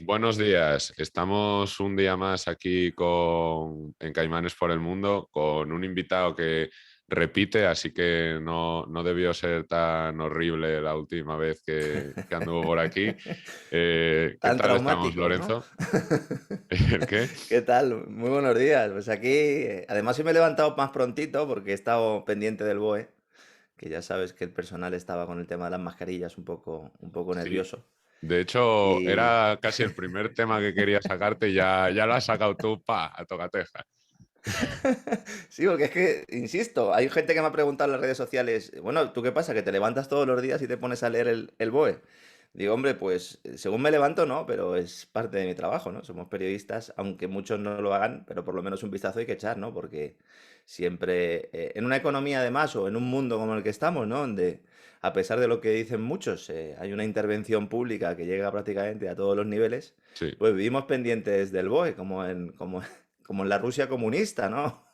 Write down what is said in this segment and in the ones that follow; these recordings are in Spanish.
Buenos días. Estamos un día más aquí en Caimanes por el Mundo con un invitado que repite, así que no debió ser tan horrible la última vez que anduvo por aquí. ¿Qué Tan tal estamos, traumático, ¿no? Lorenzo? ¿El qué? ¿Qué tal? Muy buenos días. Pues aquí, además hoy me he levantado más prontito porque he estado pendiente del BOE, que ya sabes que el personal estaba con el tema de las mascarillas un poco Sí. nervioso. De hecho, Y era casi el primer tema que quería sacarte y ya lo has sacado tú, a tocateja. sí, porque es que, insisto, hay gente que me ha preguntado en las redes sociales, bueno, ¿tú qué pasa? ¿Que te levantas todos los días y te pones a leer el BOE? Digo, hombre, pues según me levanto, no, pero es parte de mi trabajo, ¿no? Somos periodistas, aunque muchos no lo hagan, pero por lo menos un vistazo hay que echar, ¿no? Porque siempre, en una economía además, o en un mundo como el que estamos, ¿no? Donde, a pesar de lo que dicen muchos, hay una intervención pública que llega prácticamente a todos los niveles, Sí. pues vivimos pendientes del BOE, como en la Rusia comunista, ¿no?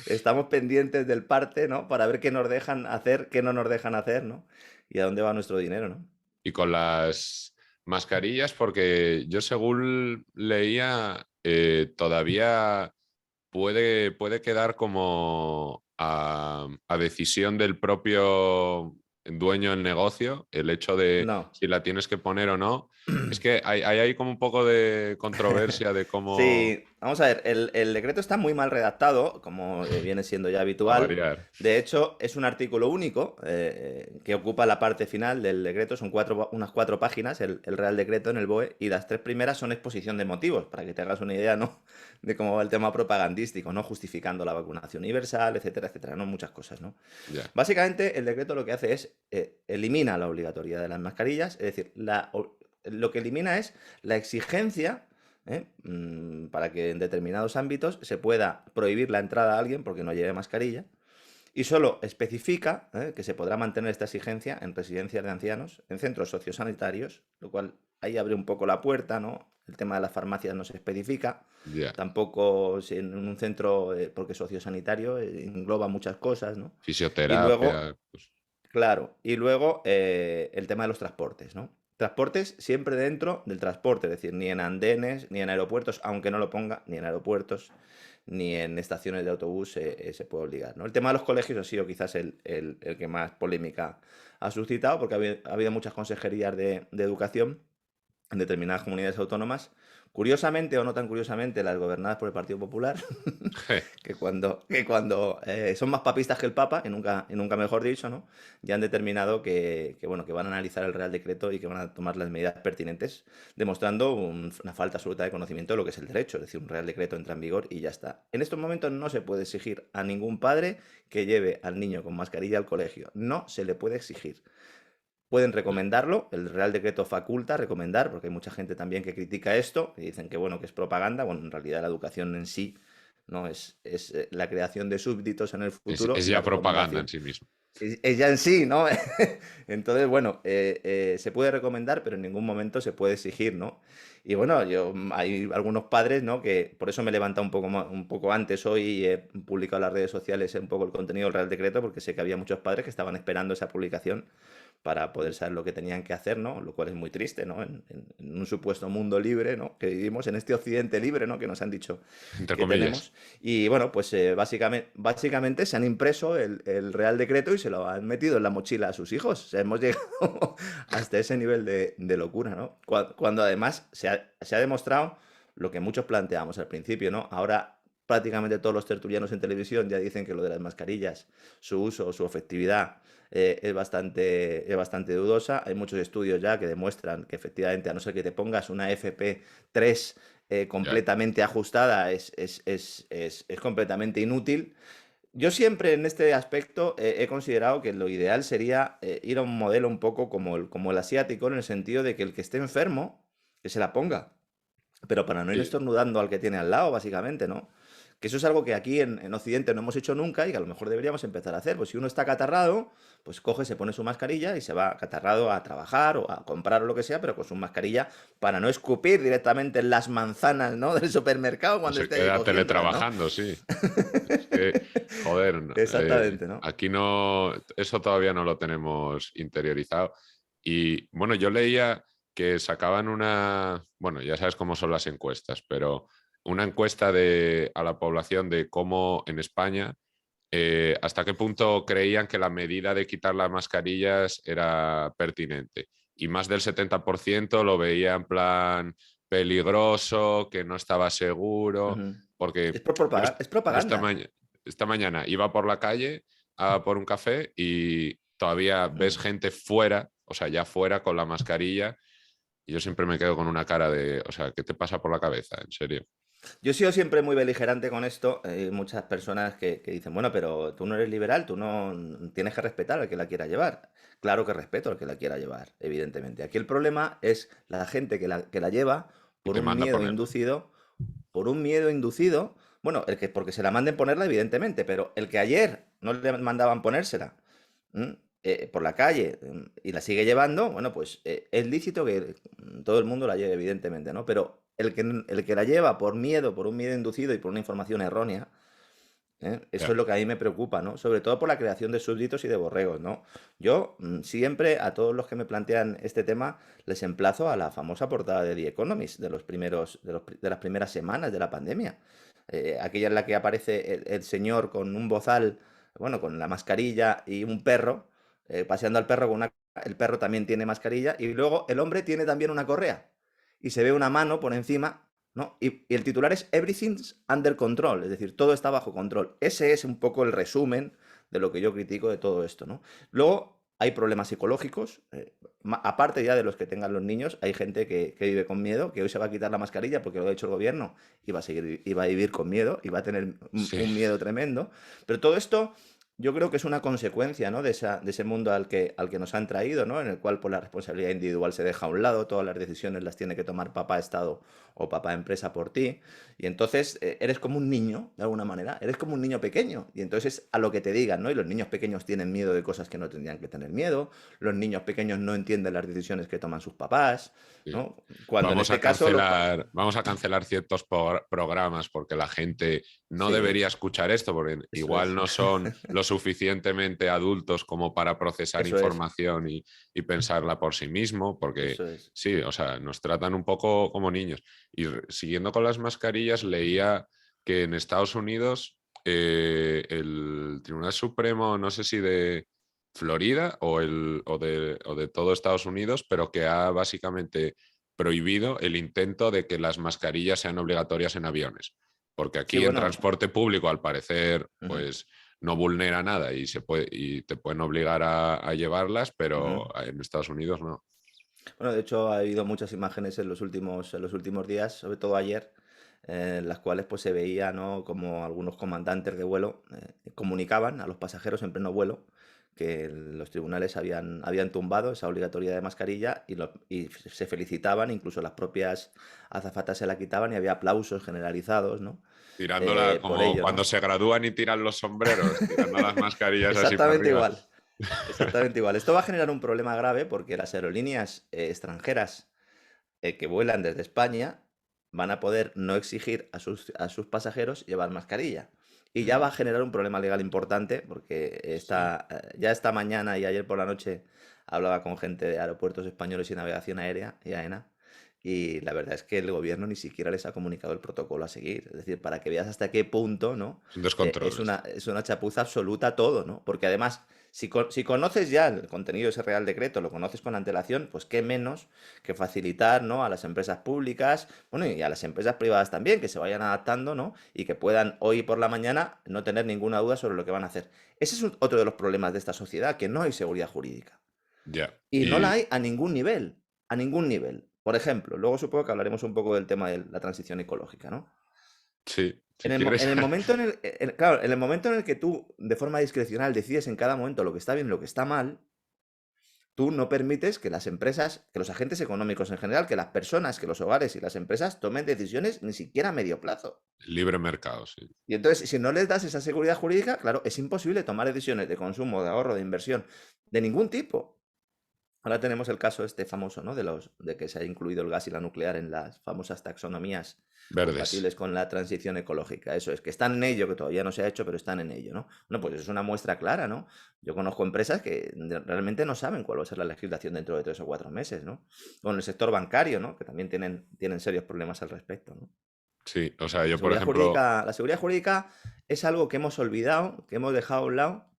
Estamos pendientes del parte, ¿no? Para ver qué nos dejan hacer, qué no nos dejan hacer, ¿no? Y a dónde va nuestro dinero, ¿no? Y con las mascarillas, porque yo según leía, todavía puede quedar como a decisión del propio dueño del negocio el hecho de No. si la tienes que poner o no. Es que hay como un poco de controversia de cómo Sí, vamos a ver, el decreto está muy mal redactado, como viene siendo ya a habitual. variar. De hecho, es un artículo único que ocupa la parte final del decreto, son unas 4 páginas, el Real Decreto en el BOE, y las 3 primeras son exposición de motivos, para que te hagas una idea, ¿no? De cómo va el tema propagandístico, ¿no? Justificando la vacunación universal, etcétera, etcétera, ¿no? Muchas cosas, ¿no? Ya. Básicamente, el decreto lo que hace es elimina la obligatoriedad de las mascarillas, es decir, lo que elimina es la exigencia para que en determinados ámbitos se pueda prohibir la entrada a alguien porque no lleve mascarilla y solo especifica que se podrá mantener esta exigencia en residencias de ancianos, en centros sociosanitarios, lo cual ahí abre un poco la puerta, ¿no? El tema de las farmacias no se especifica, Ya. tampoco si en un centro, porque sociosanitario engloba muchas cosas, ¿no? Y luego, Fisioterapia, pues, claro, y luego el tema de los transportes, ¿no? Transportes siempre dentro del transporte, es decir, ni en andenes, ni en aeropuertos, aunque no lo ponga, ni en aeropuertos, ni en estaciones de autobús se puede obligar, ¿no? El tema de los colegios ha sido quizás el que más polémica ha suscitado, porque ha habido muchas consejerías de educación en determinadas comunidades autónomas, curiosamente o no tan curiosamente, las gobernadas por el Partido Popular, que cuando son más papistas que el Papa, y nunca mejor dicho, ¿no? Ya han determinado bueno, que van a analizar el Real Decreto y que van a tomar las medidas pertinentes, demostrando una falta absoluta de conocimiento de lo que es el derecho. Es decir, un Real Decreto entra en vigor y ya está. En estos momentos no se puede exigir a ningún padre que lleve al niño con mascarilla al colegio. No se le puede exigir. Pueden ya. recomendarlo, el Real Decreto faculta recomendar, porque hay mucha gente también que critica esto, y dicen que bueno, que es propaganda. Bueno, en realidad la educación en sí no es la creación de súbditos en el futuro Es y la ya propaganda en recomendación sí mismo. es ya en sí, ¿no? Entonces, bueno, se puede recomendar, pero en ningún momento se puede exigir, ¿no? Y bueno, hay algunos padres, ¿no? Que por eso me he levantado un poco antes hoy y he publicado en las redes sociales un poco el contenido del Real Decreto, porque sé que había muchos padres que estaban esperando esa publicación para poder saber lo que tenían que hacer, ¿no? Lo cual es muy triste, ¿no? En un supuesto mundo libre, ¿no? Que vivimos en este occidente libre, ¿no? Que nos han dicho Entre que comillas. tenemos. Y bueno, pues básicamente se han impreso el Real Decreto y se lo han metido en la mochila a sus hijos. O sea, hemos llegado hasta ese nivel de locura, ¿no? Cuando además se ha demostrado lo que muchos planteamos al principio, ¿no? Ahora prácticamente todos los tertulianos en televisión ya dicen que lo de las mascarillas, su uso, su efectividad, es bastante dudosa. Hay muchos estudios ya que demuestran que efectivamente, a no ser que te pongas una FP3 Ya. completamente ajustada, es completamente inútil. Yo siempre en este aspecto he considerado que lo ideal sería ir a un modelo un poco como el asiático, en el sentido de que el que esté enfermo, que se la ponga, pero para no ir Sí. estornudando al que tiene al lado, básicamente, ¿no? Que eso es algo que aquí en Occidente no hemos hecho nunca y que a lo mejor deberíamos empezar a hacer. Pues si uno está catarrado, pues coge, se pone su mascarilla y se va catarrado a trabajar o a comprar o lo que sea, pero con su mascarilla para no escupir directamente en las manzanas, ¿no? Del supermercado O cuando se esté ahí queda cogiéndolas, ¿no? teletrabajando, sí. Es que, joder, no, Exactamente, ¿no? aquí no, eso todavía no lo tenemos interiorizado. Y bueno, yo leía que sacaban una, bueno, ya sabes cómo son las encuestas, pero una encuesta a la población de cómo en España, hasta qué punto creían que la medida de quitar las mascarillas era pertinente. Y más del 70% lo veía en plan peligroso, que no estaba seguro, Ujú. porque Es yo propaganda. esta mañana iba por la calle a por un café y todavía ves Mm. gente fuera, o sea, ya fuera con la mascarilla, y yo siempre me quedo con una cara de, o sea, ¿qué te pasa por la cabeza? En serio. Yo he sido siempre muy beligerante con esto. Hay muchas personas que dicen, bueno, pero tú no eres liberal, tú no tienes que respetar al que la quiera llevar. Claro que respeto al que la quiera llevar, evidentemente. Aquí el problema es la gente que la lleva Y por te un manda a miedo ponerla. inducido, bueno, porque se la manden ponerla, evidentemente, pero el que ayer no le mandaban ponérsela, ¿m? Por la calle, y la sigue llevando, bueno, pues es lícito que todo el mundo la lleve, evidentemente, ¿no? Pero el que la lleva por miedo, por un miedo inducido y por una información errónea, eso Ya. es lo que a mí me preocupa, ¿no? Sobre todo por la creación de súbditos y de borregos, ¿no? Yo siempre a todos los que me plantean este tema les emplazo a la famosa portada de The Economist de los primeros, de las primeras semanas de la pandemia. Aquella en la que aparece el señor con un bozal, bueno, con la mascarilla y un perro, paseando al perro con una... El perro también tiene mascarilla y luego el hombre tiene también una correa. Y se ve una mano por encima, ¿no? Y el titular es Everything's under control, es decir, todo está bajo control. Ese es un poco el resumen de lo que yo critico de todo esto, ¿no? Luego hay problemas psicológicos, aparte ya de los que tengan los niños, hay gente que vive con miedo, que hoy se va a quitar la mascarilla porque lo ha hecho el gobierno y va a vivir con miedo y va a tener Sí. un miedo tremendo. Pero todo esto yo creo que es una consecuencia, ¿no? de ese mundo al que nos han traído, ¿no? En el cual pues, la responsabilidad individual se deja a un lado, todas las decisiones las tiene que tomar papá Estado o papá empresa por ti. Y entonces eres como un niño, de alguna manera, eres como un niño pequeño. Y entonces es a lo que te digan, ¿no? Y los niños pequeños tienen miedo de cosas que no tendrían que tener miedo, los niños pequeños no entienden las decisiones que toman sus papás, Sí. ¿no? Cuando en este caso Vamos a cancelar ciertos programas porque la gente no Sí, debería escuchar esto, porque eso igual es. no son lo suficientemente adultos como para procesar Eso es, información y pensarla por sí mismo, porque eso es. sí, o sea, nos tratan un poco como niños. Y siguiendo con las mascarillas, leía que en Estados Unidos el Tribunal Supremo, no sé si de Florida o de todo Estados Unidos, pero que ha básicamente prohibido el intento de que las mascarillas sean obligatorias en aviones. Porque Sí, aquí en bueno. transporte público, al parecer, Ujú, pues no vulnera nada y te pueden obligar a llevarlas, ujú. pero en Estados Unidos no. Bueno, de hecho ha habido muchas imágenes en los últimos días, sobre todo ayer, en las cuales pues se veía, ¿no? Como algunos comandantes de vuelo comunicaban a los pasajeros en pleno vuelo que los tribunales habían tumbado esa obligatoriedad de mascarilla y se felicitaban, incluso las propias azafatas se la quitaban y había aplausos generalizados, ¿no? Tirándola Por como ello, cuando ¿no? se gradúan y tiran los sombreros, tirando las mascarillas así para Exactamente arriba. igual. Exactamente igual. Esto va a generar un problema grave porque las aerolíneas extranjeras que vuelan desde España van a poder no exigir a sus pasajeros llevar mascarilla. Y ya va a Mm, generar un problema legal importante porque sí. ya esta mañana y ayer por la noche hablaba con gente de aeropuertos españoles y navegación aérea y AENA. Y la verdad es que el gobierno ni siquiera les ha comunicado el protocolo a seguir. Es decir, para que veas hasta qué punto, ¿no? Es un Es descontrol una, esto. es una chapuza absoluta todo, ¿no? Porque además, si conoces ya el contenido de ese Real Decreto, lo conoces con antelación, pues qué menos que facilitar, ¿no? A las empresas públicas, bueno, y a las empresas privadas también, que se vayan adaptando, ¿no? Y que puedan hoy por la mañana no tener ninguna duda sobre lo que van a hacer. Ese es otro de los problemas de esta sociedad, que no hay seguridad jurídica. Ya. Y no la Y hay a ningún nivel, a ningún nivel. Por ejemplo, luego supongo que hablaremos un poco del tema de la transición ecológica, ¿no? sí, En si el, mo- quieres. en el momento claro, en el momento en el que tú, de forma discrecional, decides en cada momento lo que está bien y lo que está mal, tú no permites que las empresas, que los agentes económicos en general, que las personas, que los hogares y las empresas tomen decisiones ni siquiera a medio plazo. Libre mercado, sí. Y entonces, si no les das esa seguridad jurídica, claro, es imposible tomar decisiones de consumo, de ahorro, de inversión, de ningún tipo. Ahora tenemos el caso este famoso, ¿no? De que se ha incluido el gas y la nuclear en las famosas taxonomías Verdes. compatibles con la transición ecológica. Eso es, que están en ello, que todavía no se ha hecho, pero están en ello, ¿no? Bueno, pues es una muestra clara, ¿no? Yo conozco empresas que realmente no saben cuál va a ser la legislación dentro de 3 o 4 meses, ¿no? O en el sector bancario, ¿no? Que también tienen serios problemas al respecto, ¿no? Sí, o sea, yo por ejemplo, La seguridad jurídica es algo que hemos olvidado, que hemos dejado a un lado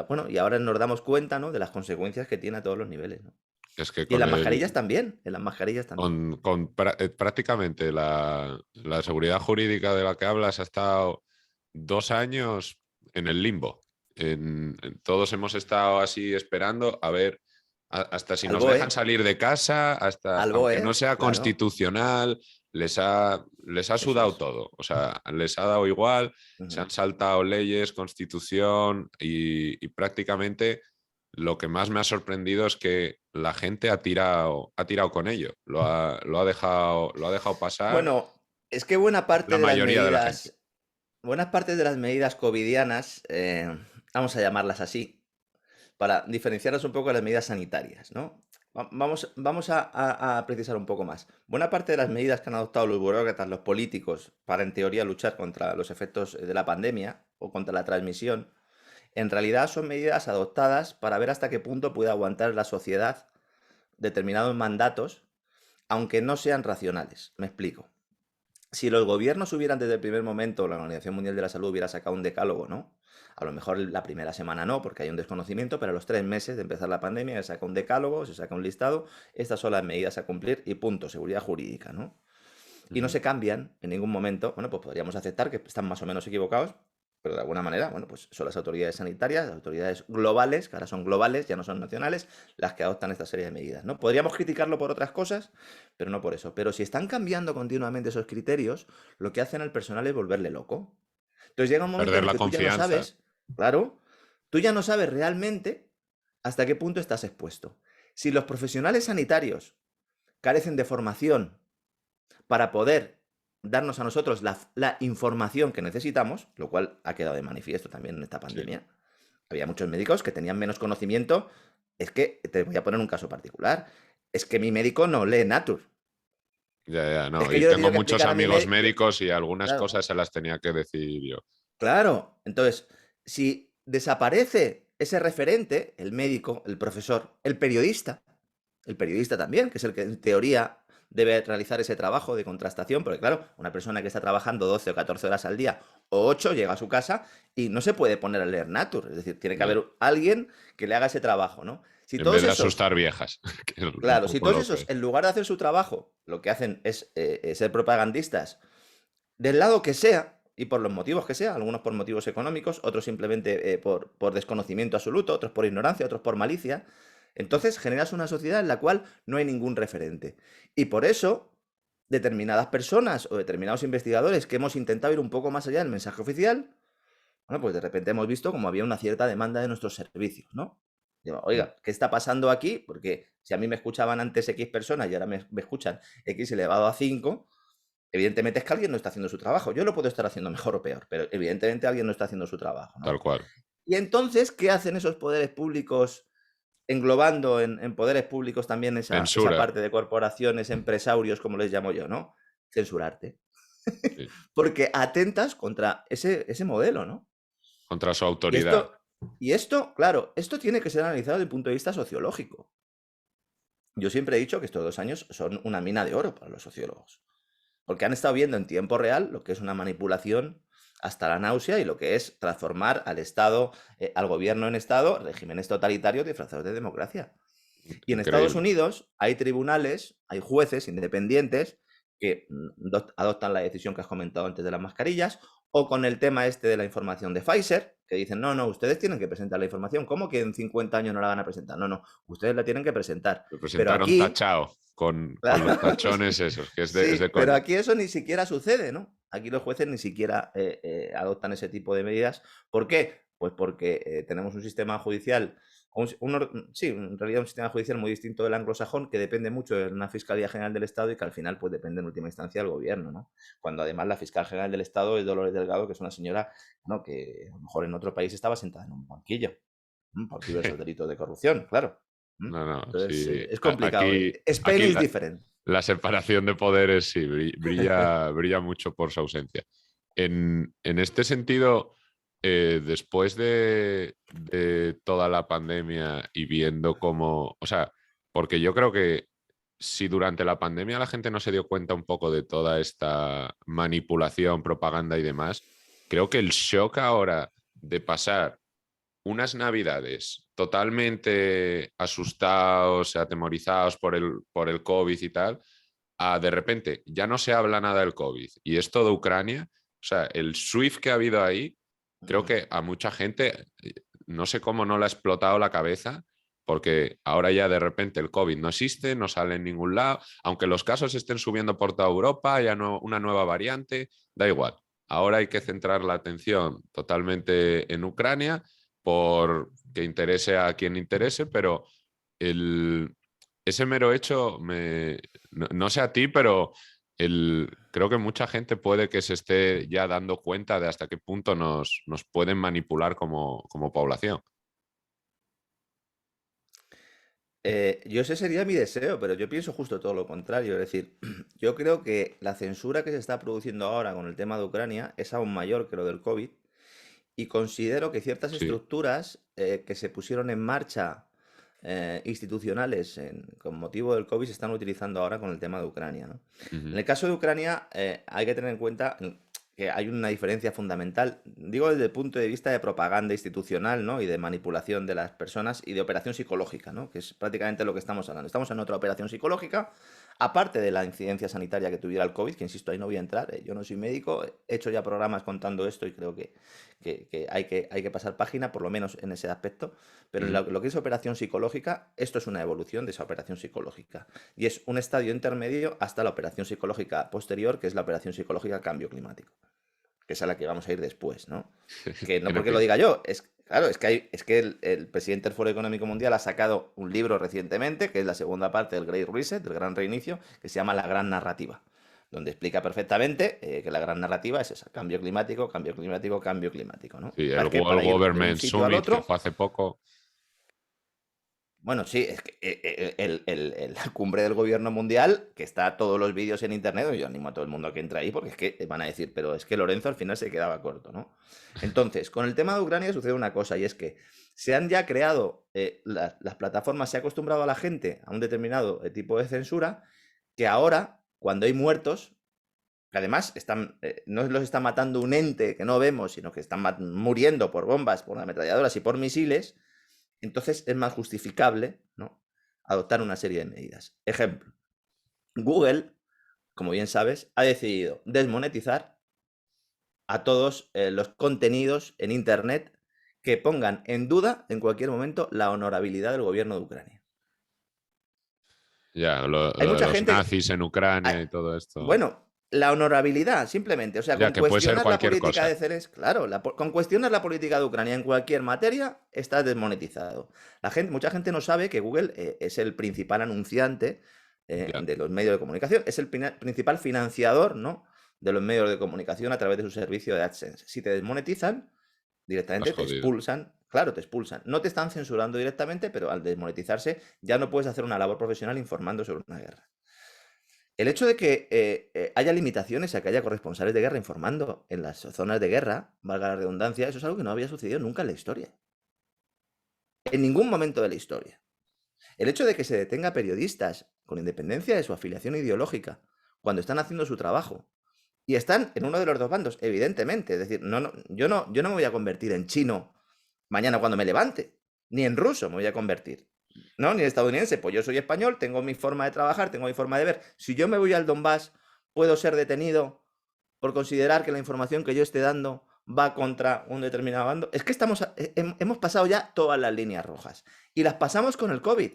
bueno, y ahora nos damos cuenta, ¿no? De las consecuencias que tiene a todos los niveles, ¿no? es que Y en con las el, mascarillas también, en las mascarillas también. prácticamente la seguridad jurídica de la que hablas ha estado 2 años en el limbo. Todos hemos estado así esperando a ver hasta si Al nos dejan BOE, salir de casa, hasta al aunque no BOE, sea claro, constitucional, les ha eso sudado es. todo. O sea, les ha dado igual, se Ujú. han saltado leyes, constitución y prácticamente lo que más me ha sorprendido es que la gente ha tirado con ello, lo ha dejado pasar Bueno, es que buena parte la de las mayoría de la gente. medidas, buenas partes de las medidas covidianas, vamos a llamarlas así, para diferenciarlas un poco de las medidas sanitarias, ¿no? Vamos a precisar un poco más. Buena parte de las medidas que han adoptado los burócratas, los políticos, para en teoría luchar contra los efectos de la pandemia o contra la transmisión, en realidad son medidas adoptadas para ver hasta qué punto puede aguantar la sociedad determinados mandatos, aunque no sean racionales. Me explico. Si los gobiernos hubieran desde el primer momento, la Organización Mundial de la Salud hubiera sacado un decálogo, ¿no? A lo mejor la primera semana no, porque hay un desconocimiento, pero a los 3 meses de empezar la pandemia se saca un decálogo, se saca un listado, estas son las medidas a cumplir y punto, seguridad jurídica, ¿no? Y no Ujú. se cambian en ningún momento, bueno, pues podríamos aceptar que están más o menos equivocados, pero de alguna manera, bueno, pues son las autoridades sanitarias, las autoridades globales, que ahora son globales, ya no son nacionales, las que adoptan esta serie de medidas, ¿no? Podríamos criticarlo por otras cosas, pero no por eso. Pero si están cambiando continuamente esos criterios, lo que hacen al personal es volverle loco. Entonces llega un momento en Perder el la que tú ya no confianza. sabes, claro, tú ya no sabes realmente hasta qué punto estás expuesto. Si los profesionales sanitarios carecen de formación para poder darnos a nosotros la información que necesitamos, lo cual ha quedado de manifiesto también en esta Sí. pandemia. Había muchos médicos que tenían menos conocimiento. Es que, te voy a poner un caso particular, es que mi médico no lee Nature. Ya, ya, Es no. que Y yo le he tengo tenido que muchos explicar a mi amigos médico, médicos y algunas claro, cosas se las tenía que decir yo. claro. Entonces, si desaparece ese referente, el médico, el profesor, el periodista también, que es el que en teoría debe realizar ese trabajo de contrastación, porque claro, una persona que está trabajando 12 o 14 horas al día o 8 llega a su casa y no se puede poner a leer Nature, es decir, tiene que Ya. haber alguien que le haga ese trabajo, ¿no? Si En vez todos de esos, asustar viejas, que es un claro, si poco todos lo que esos, es. en lugar de hacer su trabajo, lo que hacen es ser propagandistas del lado que sea, y por los motivos que sea, algunos por motivos económicos, otros simplemente por desconocimiento absoluto, otros por ignorancia, otros por malicia, entonces generas una sociedad en la cual no hay ningún referente. Y por eso, determinadas personas o determinados investigadores que hemos intentado ir un poco más allá del mensaje oficial, bueno, pues de repente hemos visto como había una cierta demanda de nuestros servicios, ¿no? Digo, Mm. oiga, ¿qué está pasando aquí? Porque si a mí me escuchaban antes X personas y ahora me escuchan X elevado a 5, evidentemente es que alguien no está haciendo su trabajo. Yo lo puedo estar haciendo mejor o peor, pero evidentemente alguien no está haciendo su trabajo, Tal ¿no? cual. Y entonces, ¿qué hacen esos poderes públicos, englobando en poderes públicos también esa Censura. parte de corporaciones, empresarios, como les llamo yo, ¿no? Censurarte. Sí. Porque atentas contra ese modelo, ¿no? Contra su Y autoridad. esto, claro, esto tiene que ser analizado desde el punto de vista sociológico. Yo siempre he dicho que estos 2 años son una mina de oro para los sociólogos. Porque han estado viendo en tiempo real lo que es una manipulación hasta la náusea y lo que es transformar al Estado, al gobierno en Estado, regímenes totalitarios disfrazados de democracia. Y en Estados Increíble. Unidos hay tribunales, hay jueces independientes que adoptan la decisión que has comentado antes de las mascarillas, o con el tema este de la información de Pfizer, que dicen, no, no, ustedes tienen que presentar la información. ¿Cómo que en 50 años no la van a presentar? No, no, ustedes la tienen que presentar. Lo Pero presentaron aquí, tachado con claro, los tachones esos, que es de sí, pero coña. aquí eso ni siquiera sucede, ¿no? Aquí los jueces ni siquiera adoptan ese tipo de medidas. ¿Por qué? Pues porque tenemos un sistema judicial, sí, en realidad un sistema judicial muy distinto del anglosajón, que depende mucho de una Fiscalía General del Estado y que al final pues depende en última instancia del gobierno, ¿no? Cuando además la Fiscal General del Estado es Dolores Delgado, que es una señora, ¿no? Que a lo mejor en otro país estaba sentada en un banquillo, por diversos delitos de corrupción, claro. No, no, Entonces, sí. es complicado. Spain Aquí is different. la separación de poderes sí brilla mucho por su ausencia. En este sentido, después de toda la pandemia y viendo cómo, o sea, porque yo creo que si durante la pandemia la gente no se dio cuenta un poco de toda esta manipulación, propaganda y demás, creo que el shock ahora de pasar unas navidades totalmente asustados, atemorizados por el COVID y tal, a de repente ya no se habla nada del COVID y es todo Ucrania. O sea, el SWIFT que ha habido ahí, creo que a mucha gente, no sé cómo no le ha explotado la cabeza, porque ahora ya de repente el COVID no existe, no sale en ningún lado, aunque los casos estén subiendo por toda Europa, ya no una nueva variante, da igual. Ahora hay que centrar la atención totalmente en Ucrania por que interese a quien interese, pero el, ese mero hecho, no sé a ti, pero creo que mucha gente puede que se esté ya dando cuenta de hasta qué punto nos pueden manipular como población. Yo ese sería mi deseo, pero yo pienso justo todo lo contrario. Es decir, yo creo que la censura que se está produciendo ahora con el tema de Ucrania es aún mayor que lo del COVID y considero que ciertas Sí. estructuras que se pusieron en marcha institucionales con motivo del COVID se están utilizando ahora con el tema de Ucrania, ¿no? En Ujú. el caso de Ucrania hay que tener en cuenta que hay una diferencia fundamental, digo desde el punto de vista de propaganda institucional, ¿no? Y de manipulación de las personas y de operación psicológica, ¿no? Que es prácticamente lo que estamos hablando. Estamos en otra operación psicológica, aparte de la incidencia sanitaria que tuviera el COVID, que insisto, ahí no voy a entrar, yo no soy médico, he hecho ya programas contando esto y creo que hay que pasar página, por lo menos en ese aspecto, pero en Ujú. lo que es operación psicológica, esto es una evolución de esa operación psicológica. Y es un estadio intermedio hasta la operación psicológica posterior, que es la operación psicológica cambio climático, que es a la que vamos a ir después, ¿no? Que no ¿Qué no porque lo diga piensas? yo, claro, es que el presidente del Foro Económico Mundial ha sacado un libro recientemente, que es la segunda parte del Great Reset, del Gran Reinicio, que se llama La Gran Narrativa, donde explica perfectamente que la gran narrativa es esa, cambio climático, cambio climático, cambio climático, ¿no? Sí, el Para que World para ir de un Government sitio al Summit que otro, fue hace poco. bueno, sí, es que la cumbre del gobierno mundial, que está todos los vídeos en internet, yo animo a todo el mundo a que entre ahí, porque es que van a decir, pero es que Lorenzo al final se quedaba corto, ¿no? Entonces, con el tema de Ucrania sucede una cosa, y es que se han ya creado, las plataformas, se ha acostumbrado a la gente a un determinado tipo de censura, que ahora, cuando hay muertos, que además no los está matando un ente que no vemos, sino que están muriendo por bombas, por ametralladoras y por misiles, entonces es más justificable, ¿no? Adoptar una serie de medidas. Ejemplo, Google, como bien sabes, ha decidido desmonetizar a todos los contenidos en Internet que pongan en duda en cualquier momento la honorabilidad del gobierno de Ucrania. Ya, Hay lo de mucha los gente que... nazis en hay- Ucrania y todo esto. bueno, la honorabilidad, simplemente. O sea, Ya con que puede ser cuestionar la cualquier política cosa. de Zelensky, claro, con cuestionar la política de Ucrania en cualquier materia, está desmonetizado. Mucha gente no sabe que Google es el principal anunciante Ya, de los medios de comunicación, es el principal financiador, ¿no? De los medios de comunicación a través de su servicio de AdSense. Si te desmonetizan, has directamente te jodido. expulsan. Claro, te expulsan. No te están censurando directamente, pero al desmonetizarse ya no puedes hacer una labor profesional informando sobre una guerra. El hecho de que haya limitaciones a que haya corresponsales de guerra informando en las zonas de guerra, valga la redundancia, eso es algo que no había sucedido nunca en la historia. En ningún momento de la historia. El hecho de que se detenga periodistas con independencia de su afiliación ideológica cuando están haciendo su trabajo y están en uno de los dos bandos, evidentemente. Es decir, yo no me voy a convertir en chino mañana cuando me levante, ni en ruso me voy a convertir. No, ni en estadounidense, pues yo soy español, tengo mi forma de trabajar, tengo mi forma de ver. Si yo me voy al Donbass, puedo ser detenido por considerar que la información que yo esté dando va contra un determinado bando. Es que hemos pasado ya todas las líneas rojas y las pasamos con el COVID.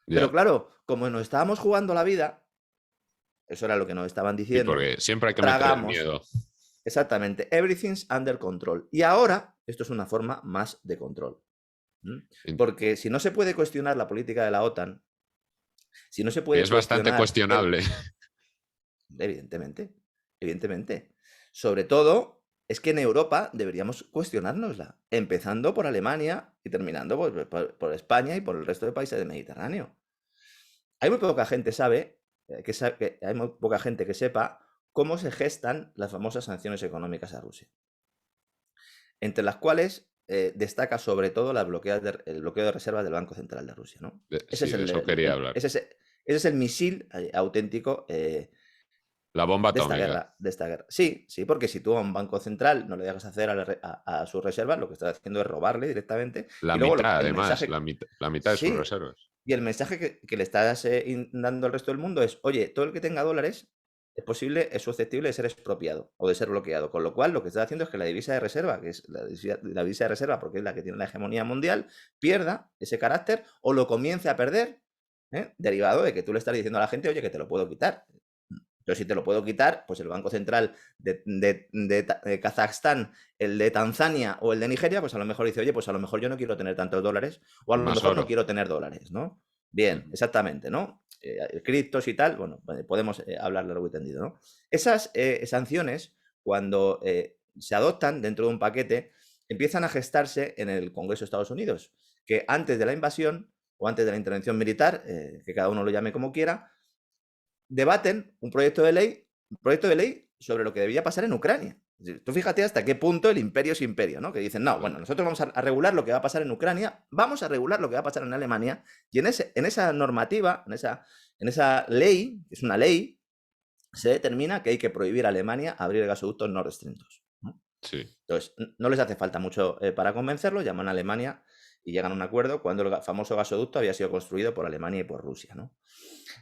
Pero Ya. claro, como nos estábamos jugando la vida, eso era lo que nos estaban Sí, diciendo, porque siempre hay que meter el tragamos. miedo. Exactamente, everything's under control. Y ahora, esto es una forma más de control. Porque si no se puede cuestionar la política de la OTAN, si no se Y puede es bastante cuestionar cuestionable. evidentemente, evidentemente. Sobre todo, es que en Europa deberíamos cuestionárnosla, empezando por Alemania y terminando pues, por España y por el resto de países del Mediterráneo. Hay muy poca gente hay muy poca gente que sepa cómo se gestan las famosas sanciones económicas a Rusia, entre las cuales destaca sobre todo el bloqueo de reservas del Banco Central de Rusia, ¿no? Ese Sí, es de eso quería hablar. ese es el misil auténtico La bomba de esta atómica. guerra, de esta guerra. Sí, sí, porque si tú a un banco central no le dejas hacer a sus reservas, lo que estás haciendo es robarle directamente La y luego mitad, el además, mensaje, la mitad de sus sí, reservas. y el mensaje que le estás dando al resto del mundo es, oye, todo el que tenga dólares es susceptible de ser expropiado o de ser bloqueado, con lo cual lo que estás haciendo es que la divisa de reserva, que es la divisa de reserva porque es la que tiene la hegemonía mundial, pierda ese carácter o lo comience a perder, derivado de que tú le estás diciendo a la gente, oye, que te lo puedo quitar. Yo si te lo puedo quitar, pues el Banco Central de Kazajstán, el de Tanzania o el de Nigeria, pues a lo mejor dice, oye, pues a lo mejor yo no quiero tener tantos dólares o a Y lo más mejor no oro. quiero tener dólares, ¿no? Bien, exactamente, ¿no? Criptos y tal, bueno, podemos hablar largo y tendido, ¿no? Esas sanciones, cuando se adoptan dentro de un paquete, empiezan a gestarse en el Congreso de Estados Unidos, que antes de la invasión o antes de la intervención militar, que cada uno lo llame como quiera, debaten un proyecto de ley sobre lo que debía pasar en Ucrania. Tú fíjate hasta qué punto el imperio es imperio, ¿no? Que dicen, no, bueno, nosotros vamos a regular lo que va a pasar en Ucrania, vamos a regular lo que va a pasar en Alemania, y en esa normativa, en esa ley, que es una ley, se determina que hay que prohibir a Alemania abrir gasoductos Nord Stream 2, ¿no? Sí. Entonces, no les hace falta mucho para convencerlo, llaman a Alemania y llegan a un acuerdo cuando el famoso gasoducto había sido construido por Alemania y por Rusia, ¿no?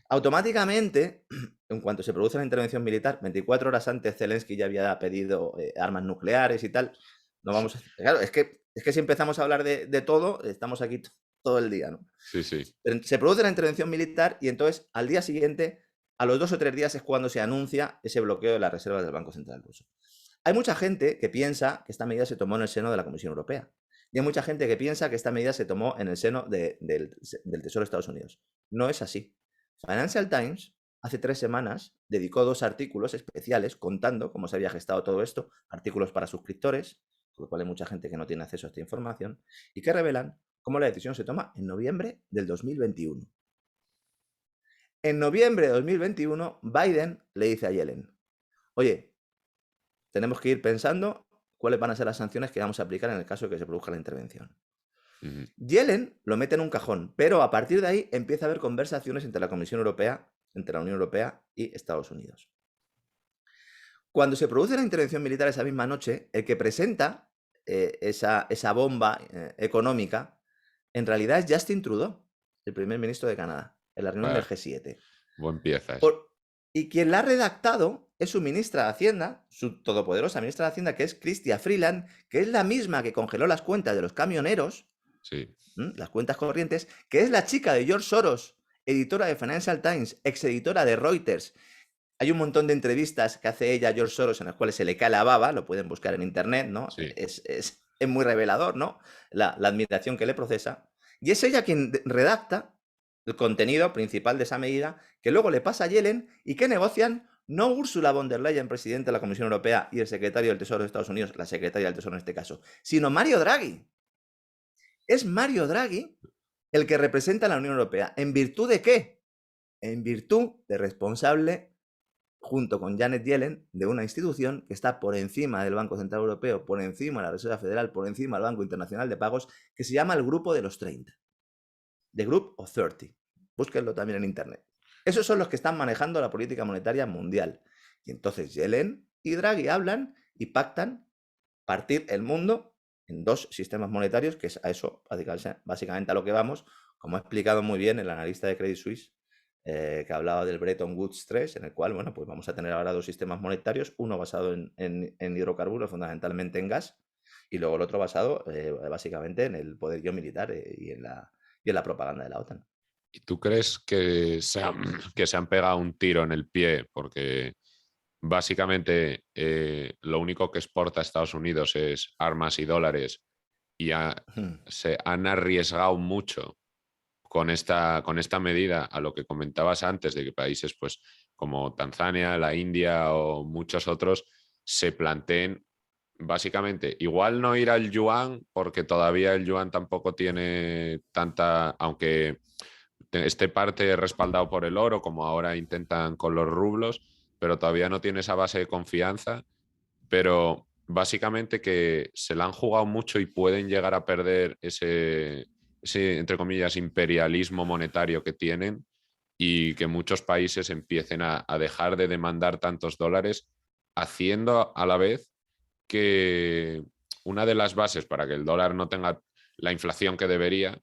Automáticamente, en cuanto se produce la intervención militar, 24 horas antes Zelensky ya había pedido armas nucleares y tal. No vamos a... Claro, es que si empezamos a hablar de todo, estamos aquí todo el día, ¿no? Sí, sí. Pero se produce la intervención militar y entonces al día siguiente, a los 2 o 3 días es cuando se anuncia ese bloqueo de las reservas del Banco Central Ruso. Hay mucha gente que piensa que esta medida se tomó en el seno de la Comisión Europea. Y hay mucha gente que piensa que esta medida se tomó en el seno del Tesoro de Estados Unidos. No es así. Financial Times hace 3 semanas dedicó 2 artículos especiales contando cómo se había gestado todo esto, artículos para suscriptores, por lo cual hay mucha gente que no tiene acceso a esta información, y que revelan cómo la decisión se toma en noviembre del 2021. En noviembre de 2021, Biden le dice a Yellen, oye, tenemos que ir pensando cuáles van a ser las sanciones que vamos a aplicar en el caso de que se produzca la intervención. Yellen lo mete en un cajón, pero a partir de ahí empieza a haber conversaciones entre la Comisión Europea, entre la Unión Europea y Estados Unidos. Cuando se produce la intervención militar esa misma noche, el que presenta esa bomba económica, en realidad es Justin Trudeau, el primer ministro de Canadá, en la reunión del G7. Buen piezas. Y quien la ha redactado es su ministra de Hacienda, su todopoderosa ministra de Hacienda, que es Chrystia Freeland, que es la misma que congeló las cuentas de los camioneros, sí, las cuentas corrientes, que es la chica de George Soros, editora de Financial Times, exeditora de Reuters. Hay un montón de entrevistas que hace ella a George Soros en las cuales se le cae la baba, lo pueden buscar en internet, ¿no? sí. Es muy revelador, ¿no? La admiración que le procesa. Y es ella quien redacta el contenido principal de esa medida, que luego le pasa a Yellen y que negocian no Ursula von der Leyen, presidente de la Comisión Europea, y el secretario del Tesoro de Estados Unidos, la secretaria del Tesoro en este caso, sino Mario Draghi. Es Mario Draghi el que representa a la Unión Europea. ¿En virtud de qué? En virtud de responsable, junto con Janet Yellen, de una institución que está por encima del Banco Central Europeo, por encima de la Reserva Federal, por encima del Banco Internacional de Pagos, que se llama el Grupo de los 30. The Group of 30. Búsquenlo también en internet. Esos son los que están manejando la política monetaria mundial. Y entonces Yellen y Draghi hablan y pactan partir el mundo en 2 sistemas monetarios, que es a eso básicamente a lo que vamos, como ha explicado muy bien el analista de Credit Suisse, que hablaba del Bretton Woods 3, en el cual, bueno, pues vamos a tener ahora 2 sistemas monetarios, uno basado en hidrocarburos, fundamentalmente en gas, y luego el otro basado básicamente en el poderío militar y en la propaganda de la OTAN. ¿Y tú crees que que se han pegado un tiro en el pie? Porque básicamente lo único que exporta a Estados Unidos es armas y dólares y se han arriesgado mucho con esta medida a lo que comentabas antes de que países pues, como Tanzania, la India o muchos otros se planteen básicamente, igual no ir al yuan, porque todavía el yuan tampoco tiene tanta, aunque esté parte respaldado por el oro, como ahora intentan con los rublos, pero todavía no tiene esa base de confianza. Pero básicamente que se la han jugado mucho y pueden llegar a perder ese, entre comillas, imperialismo monetario que tienen, y que muchos países empiecen a dejar de demandar tantos dólares, haciendo a la vez que una de las bases para que el dólar no tenga la inflación que debería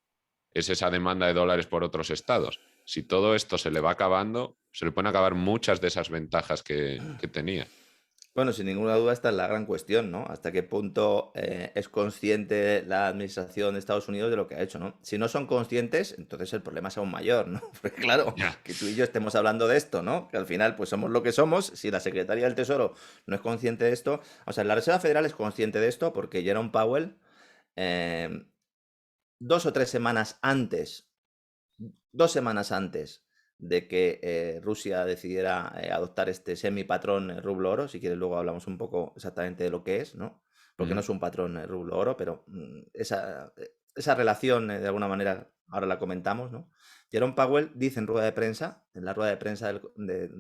es esa demanda de dólares por otros estados. Si todo esto se le va acabando, se le pueden acabar muchas de esas ventajas que tenía. Bueno, sin ninguna duda esta es la gran cuestión, ¿no? ¿Hasta qué punto es consciente la administración de Estados Unidos de lo que ha hecho, ¿no? Si no son conscientes, entonces el problema es aún mayor, ¿no? Porque claro, Ya. que tú y yo estemos hablando de esto, ¿no? Que al final pues somos lo que somos. Si la Secretaría del Tesoro no es consciente de esto, o sea, la Reserva Federal es consciente de esto porque Jerome Powell, eh, 2 o 3 semanas antes, 2 semanas antes de que Rusia decidiera adoptar este semi-patrón rublo-oro. Si quieres, luego hablamos un poco exactamente de lo que es, ¿no? Porque no Mm. es un patrón rublo-oro, pero esa relación, de alguna manera, ahora la comentamos, ¿no? Jerome Powell dice en rueda de prensa, en la rueda de prensa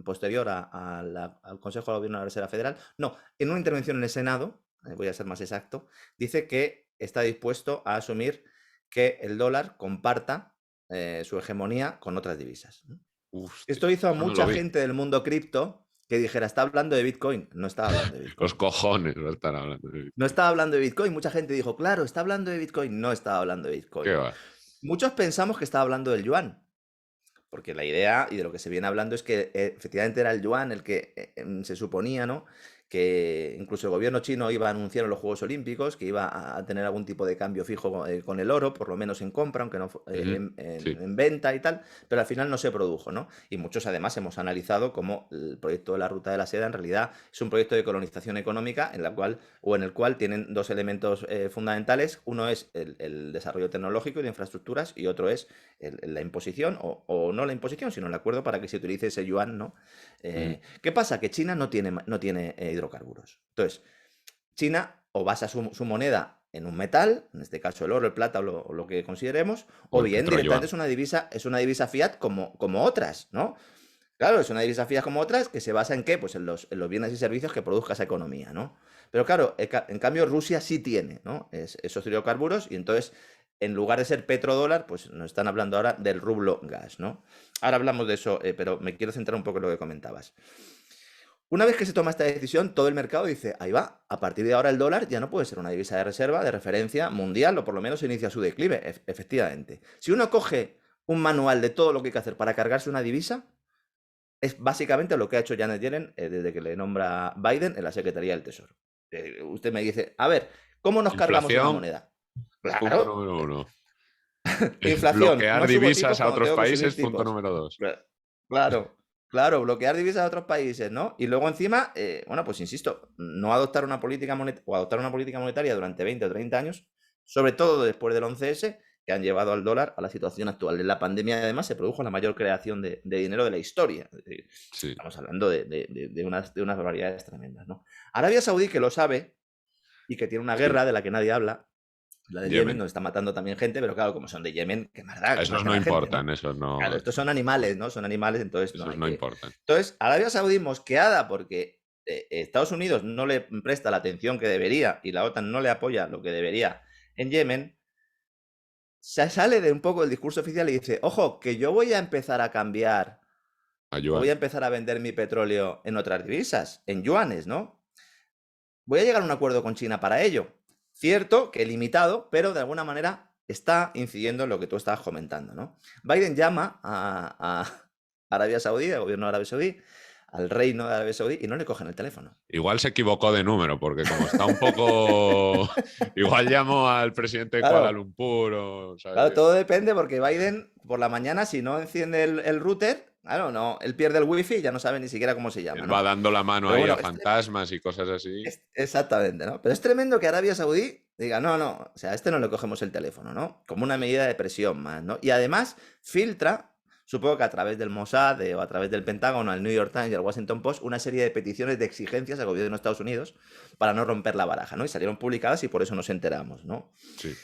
posterior al Consejo de Gobierno de la Reserva Federal, no, en una intervención en el Senado, voy a ser más exacto, dice que está dispuesto a asumir que el dólar comparta su hegemonía con otras divisas, ¿no? Hostia, Esto hizo a eso no lo mucha vi. gente del mundo cripto que dijera, está hablando de Bitcoin. No estaba hablando de Los Bitcoin. cojones no están hablando de No Bitcoin. estaba hablando de Bitcoin. Mucha gente dijo, claro, está hablando de Bitcoin. No estaba hablando de ¿Qué Bitcoin. va? Muchos pensamos que estaba hablando del yuan, porque la idea y de lo que se viene hablando es que efectivamente era el yuan el que se suponía, ¿no? Que incluso el gobierno chino iba a anunciar en los Juegos Olímpicos que iba a tener algún tipo de cambio fijo con el oro, por lo menos en compra, aunque no Ujú. Sí. en venta y tal, pero al final no se produjo, ¿no? Y muchos además hemos analizado cómo el proyecto de la Ruta de la Seda en realidad es un proyecto de colonización económica en la cual, o en el cual tienen dos elementos fundamentales. Uno es el desarrollo tecnológico y de infraestructuras, y otro es la imposición, o no la imposición, sino el acuerdo para que se utilice ese yuan, ¿no? Mm. ¿Qué pasa? Que China no tiene hidrocarburos. Entonces, China o basa su moneda en un metal, en este caso el oro, el plata o lo que consideremos, O o el bien directamente petroyuan. es una divisa fiat como otras, ¿no? Claro, es una divisa fiat como otras que se basa en qué? Pues en los bienes y servicios que produzca esa economía, ¿no? Pero claro, en cambio Rusia sí tiene, ¿no? Esos hidrocarburos, y entonces, en lugar de ser petrodólar, pues nos están hablando ahora del rublo gas, ¿no? Ahora hablamos de eso, pero me quiero centrar un poco en lo que comentabas. Una vez que se toma esta decisión, todo el mercado dice, ahí va, a partir de ahora el dólar ya no puede ser una divisa de reserva, de referencia mundial, o por lo menos inicia su declive, efectivamente. Si uno coge un manual de todo lo que hay que hacer para cargarse una divisa, es básicamente lo que ha hecho Janet Yellen desde que le nombra Biden en la Secretaría del Tesoro. Usted me dice, a ver, ¿cómo nos cargamos una Inflación, moneda? punto Claro, número uno. inflación, Bloquear no subo tipos divisas a cuando otros tengo que subir países, punto tipos. número dos. Claro, claro, bloquear divisas de otros países, ¿no? Y luego encima, bueno, pues insisto, no adoptar una política o adoptar una política monetaria durante 20 o 30 años, sobre todo después del 11S, que han llevado al dólar a la situación actual. En la pandemia, además, se produjo la mayor creación de dinero de la historia. Es decir, Sí. estamos hablando de unas barbaridades tremendas, ¿no? Arabia Saudí, que lo sabe y que tiene una Sí. guerra de la que nadie habla, la de Yemen, Yemen. donde está matando también gente, pero claro, como son de Yemen, qué más da que Esos maten no a gente, ¿no? importan, esos Claro, no, estos son animales, ¿no? Son animales, entonces no esos hay no que. importan. Entonces, Arabia Saudí, mosqueada porque Estados Unidos no le presta la atención que debería y la OTAN no le apoya lo que debería en Yemen, se sale de un poco el discurso oficial y dice, ojo, que yo voy a empezar a cambiar, o voy a Ayuan. empezar a vender mi petróleo en otras divisas, en yuanes, ¿no? Voy a llegar a un acuerdo con China para ello. Cierto que limitado, pero de alguna manera está incidiendo en lo que tú estabas comentando, ¿no? Biden llama a Arabia Saudí, al gobierno de Arabia Saudí, al reino de Arabia Saudí, y no le cogen el teléfono. Igual se equivocó de número, porque como está un poco. Igual llamó al presidente de Kuala Claro, Lumpur o, claro, ¿sabes? todo depende porque Biden por la mañana, si no enciende el router, claro, no, él pierde el wifi y ya no sabe ni siquiera cómo se llama, Él va ¿no? dando la mano Pero ahí bueno, a fantasmas y cosas así. exactamente, ¿no? Pero es tremendo que Arabia Saudí diga, no, no, o sea, a este no le cogemos el teléfono, ¿no? Como una medida de presión más, ¿no? Y además filtra supongo que a través del Mossad o a través del Pentágono, el New York Times y el Washington Post, una serie de peticiones de exigencias al gobierno de Estados Unidos para no romper la baraja, ¿no? Y salieron publicadas y por eso nos enteramos, ¿no? Sí.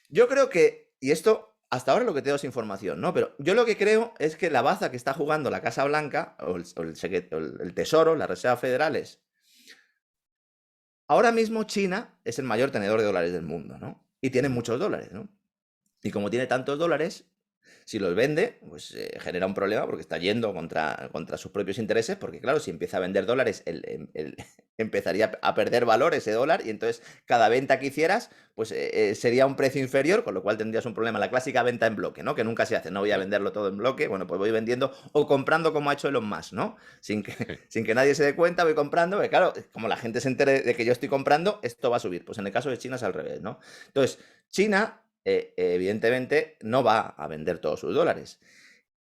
Yo creo que, y esto hasta ahora lo que tengo es información, ¿no? Pero yo lo que creo es que la baza que está jugando la Casa Blanca o el Tesoro, las reservas federales, ahora mismo China es el mayor tenedor de dólares del mundo, ¿no? Y tiene Mm. muchos dólares, ¿no? Y como tiene tantos dólares, si los vende, pues genera un problema porque está yendo contra sus propios intereses, porque claro, si empieza a vender dólares, empezaría a perder valor ese dólar y entonces cada venta que hicieras, pues sería un precio inferior, con lo cual tendrías un problema. La clásica venta en bloque, ¿no? Que nunca se hace, no voy a Sí. venderlo todo en bloque, bueno, pues voy vendiendo o comprando como ha hecho Elon Musk, ¿no? Sin que nadie se dé cuenta, voy comprando, porque claro, como la gente se entere de que yo estoy comprando, esto va a subir. Pues en el caso de China es al revés, ¿no? Entonces, China evidentemente no va a vender todos sus dólares.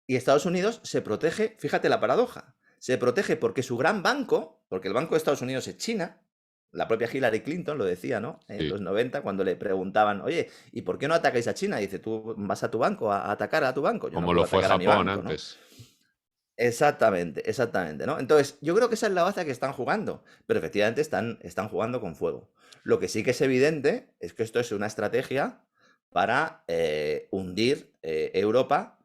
Y Estados Unidos se protege, fíjate la paradoja, se protege porque su gran banco, porque el banco de Estados Unidos es China, la propia Hillary Clinton lo decía, ¿no? En Sí. los 90, cuando le preguntaban, oye, ¿y por qué no atacáis a China? Y dice, tú vas a tu banco a atacar a tu banco. Yo no Como lo puedo fue atacar a mi Japón banco, ¿no? antes. Exactamente, exactamente, ¿no? Entonces, yo creo que esa es la baza que están jugando, pero efectivamente están jugando con fuego. Lo que sí que es evidente es que esto es una estrategia para hundir Europa.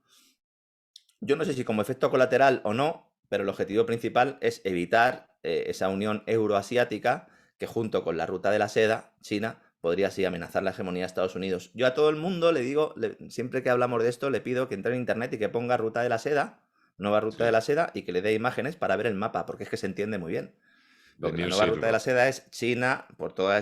Yo no sé si como efecto colateral o no, pero el objetivo principal es evitar esa unión euroasiática que junto con la ruta de la seda, China, podría así amenazar la hegemonía de Estados Unidos. Yo a todo el mundo le digo, siempre que hablamos de esto, le pido que entre en internet y que ponga ruta de la seda, nueva ruta de Sí. la seda, y que le dé imágenes para ver el mapa, porque es que se entiende muy bien. De Porque la New nueva ruta de Silk la seda es China, por toda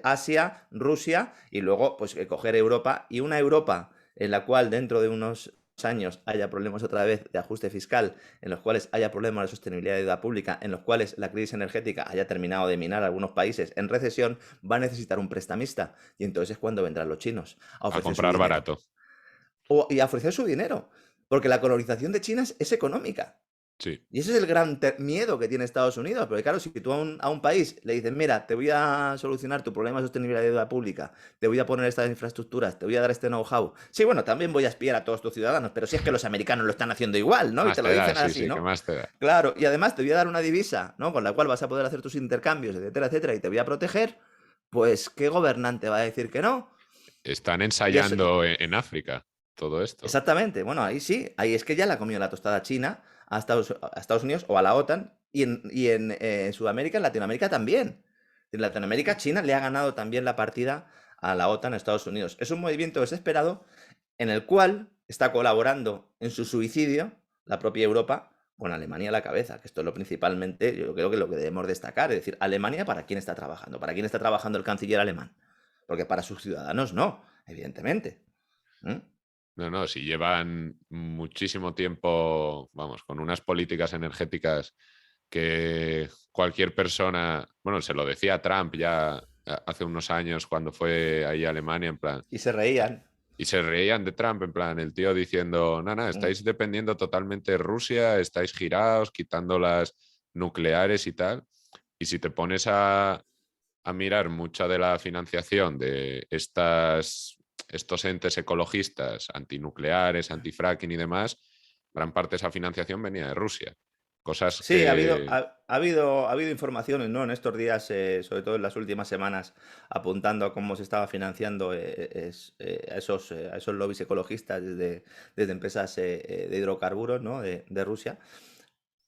Asia, Rusia, y luego pues coger Europa, y una Europa en la cual dentro de unos años haya problemas otra vez de ajuste fiscal, en los cuales haya problemas de sostenibilidad de deuda pública, en los cuales la crisis energética haya terminado de minar a algunos países en recesión, va a necesitar un prestamista. Y entonces es cuando vendrán los chinos a a ofrecer su comprar dinero. barato. Y a ofrecer su dinero. Porque la colonización de China es económica. Sí. Y ese es el gran miedo que tiene Estados Unidos, porque claro, si tú a un país le dices, mira, te voy a solucionar tu problema de sostenibilidad de deuda pública, te voy a poner estas infraestructuras, te voy a dar este know-how. Sí, bueno, también voy a espiar a todos tus ciudadanos, pero si es que los americanos lo están haciendo igual, ¿no? Y Más te lo te da, dicen sí, así, sí, ¿qué ¿no? más te da? Claro, y además te voy a dar una divisa, ¿no? Con la cual vas a poder hacer tus intercambios, etcétera, etcétera, y te voy a proteger, pues ¿qué gobernante va a decir que no? Están Y eso, ensayando en África todo esto. exactamente, bueno, ahí sí, ahí es que ya la ha comido la tostada China a Estados Unidos o a la OTAN y en Sudamérica, en Latinoamérica también. En Latinoamérica, China le ha ganado también la partida a la OTAN a Estados Unidos. Es un movimiento desesperado en el cual está colaborando en su suicidio la propia Europa con Alemania a la cabeza, que esto es lo principalmente, yo creo que lo que debemos destacar, es decir, Alemania para quién está trabajando, para quién está trabajando el canciller alemán, porque para sus ciudadanos no, evidentemente. ¿Mm? No, no, si llevan muchísimo tiempo, vamos, con unas políticas energéticas que cualquier persona, bueno, se lo decía Trump ya hace unos años cuando fue ahí a Alemania, en plan, Y se reían. y se reían de Trump, en plan, el tío diciendo, no, no, Mm. estáis dependiendo totalmente de Rusia, estáis girados, quitando las nucleares y tal. Y si te pones a mirar mucha de la financiación de estos entes ecologistas, antinucleares, antifracking y demás, gran parte de esa financiación venía de Rusia. Cosas Sí, ha habido, que... ha habido informaciones, ¿no? En estos días, sobre todo en las últimas semanas, apuntando a cómo se estaba financiando a esos lobbies ecologistas desde empresas de hidrocarburos, ¿no? De Rusia.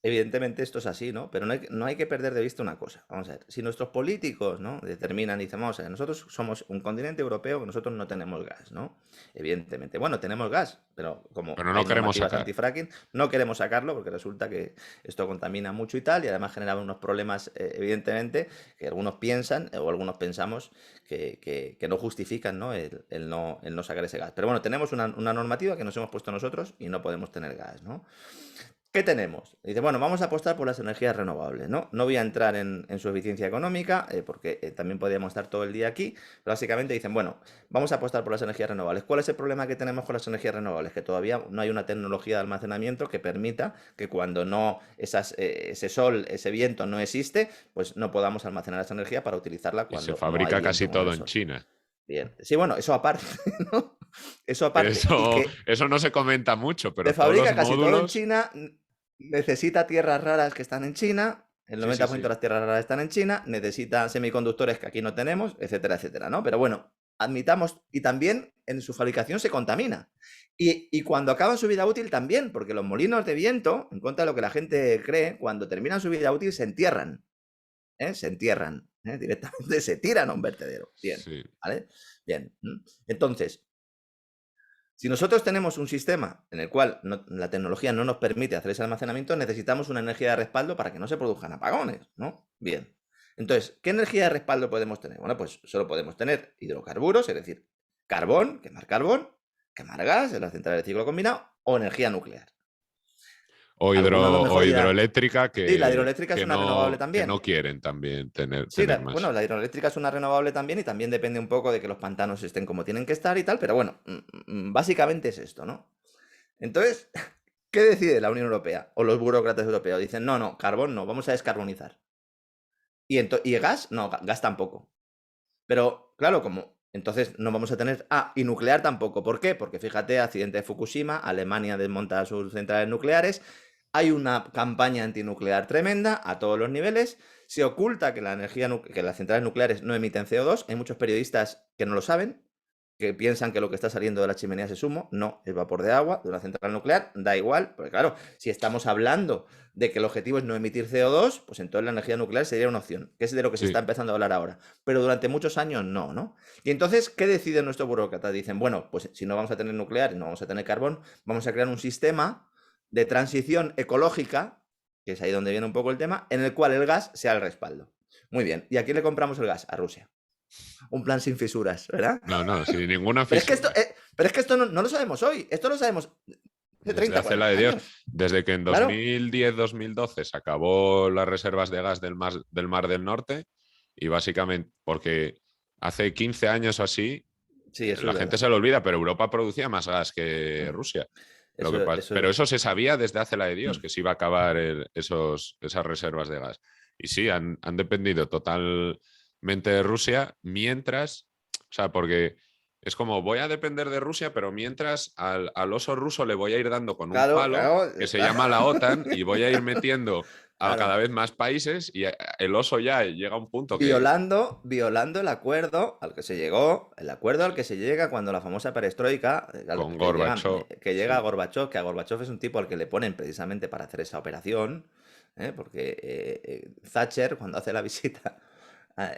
Evidentemente esto es así, ¿no? Pero no hay que perder de vista una cosa. Vamos a ver, si nuestros políticos, ¿no? Determinan y dicen, vamos a ver, nosotros somos un continente europeo que nosotros no tenemos gas, ¿no? Evidentemente. Bueno, tenemos gas, pero como Pero no hay queremos normativas sacar. antifracking, no queremos sacarlo porque resulta que esto contamina mucho y tal, y además genera unos problemas, evidentemente, que algunos piensan o algunos pensamos que no justifican, ¿no? El no sacar ese gas. Pero bueno, tenemos una normativa que nos hemos puesto nosotros y no podemos tener gas, ¿no? ¿Qué tenemos? Dice, bueno, vamos a apostar por las energías renovables, ¿no? No voy a entrar en su eficiencia económica, porque también podríamos estar todo el día aquí, pero básicamente dicen, bueno, vamos a apostar por las energías renovables. ¿Cuál es el problema que tenemos con las energías renovables? Que todavía no hay una tecnología de almacenamiento que permita que cuando no ese sol, ese viento no existe, pues no podamos almacenar esa energía para utilizarla Y se cuando no hay fabrica viento casi o no todo hay en sol. China. Bien. Sí, bueno, eso aparte, ¿no? Eso aparte, y que Eso no se comenta mucho, se pero todos fabrica los casi todo en módulos. China, necesita tierras raras que están en China, el Sí, sí, 90% de sí. las tierras raras están en China, necesita semiconductores que aquí no tenemos, etcétera, etcétera, ¿no? Pero bueno, admitamos, y también en su fabricación se contamina. Y cuando acaban su vida útil también, porque los molinos de viento, en contra de lo que la gente cree, cuando terminan su vida útil se entierran, ¿eh? Se entierran, ¿eh? Directamente se tiran a un vertedero. Bien, Sí. ¿vale? Bien. Entonces, si nosotros tenemos un sistema en el cual la tecnología no nos permite hacer ese almacenamiento, necesitamos una energía de respaldo para que no se produzcan apagones, ¿no? Bien. Entonces, ¿qué energía de respaldo podemos tener? Bueno, pues solo podemos tener hidrocarburos, es decir, carbón, quemar gas en las centrales de ciclo combinado, o energía nuclear. Algunos lo O mejor dirán, hidroeléctrica sí, la hidroeléctrica es una renovable que no también. quieren también Sí, tener más. bueno, la hidroeléctrica es una renovable también y también depende un poco de que los pantanos estén como tienen que estar y tal, pero bueno, básicamente es esto, ¿no? Entonces, ¿qué decide la Unión Europea o los burócratas europeos? Dicen, no, no, carbón no, vamos a descarbonizar. Y gas, no, gas tampoco. Pero, claro, como entonces no vamos a tener... Ah, y nuclear tampoco. ¿Por qué? Porque fíjate, accidente de Fukushima, Alemania desmonta sus centrales nucleares, hay una campaña antinuclear tremenda a todos los niveles, se oculta que que las centrales nucleares no emiten CO2, hay muchos periodistas que no lo saben, que piensan que lo que está saliendo de las chimeneas es humo. No, es vapor de agua de una central nuclear, da igual, porque claro, si estamos hablando de que el objetivo es no emitir CO2, pues entonces la energía nuclear sería una opción, que es de lo que se está Sí, empezando a hablar ahora. Pero durante muchos años no, ¿no? Y entonces, ¿qué deciden nuestros burócratas? Dicen, bueno, pues si no vamos a tener nuclear y no vamos a tener carbón, vamos a crear un sistema de transición ecológica, que es ahí donde viene un poco el tema, en el cual el gas sea el respaldo. Muy bien, ¿y a quién le compramos el gas? A Rusia. Un plan sin fisuras, ¿verdad? no, no, sin ninguna Pero fisura. es que esto no lo sabemos hoy, esto lo sabemos hace Desde 30, hace la 40 de Dios. años. Desde que en Claro, 2010-2012 se acabó las reservas de gas del Mar del Norte y básicamente porque hace 15 años o así sí, eso la es gente verdad. se lo olvida, pero Europa producía más gas que Mm. Rusia. Eso Pero es. eso se sabía desde hace la de Dios, Mm. que se iba a acabar esas reservas de gas. Y sí, han dependido totalmente de Rusia, mientras, o sea, porque es como voy a depender de Rusia, pero mientras al oso ruso le voy a ir dando con un Claro, palo claro, que se llama la OTAN y voy a ir metiendo a claro. cada vez más países y el oso ya llega a un punto que... Violando el acuerdo al que se llegó, el acuerdo al Sí, que se llega cuando la famosa perestroika, con Gorbachov, que llega a sí. Gorbachov, que a Gorbachov es un tipo al que le ponen precisamente para hacer esa operación, porque Thatcher cuando hace la visita, eh,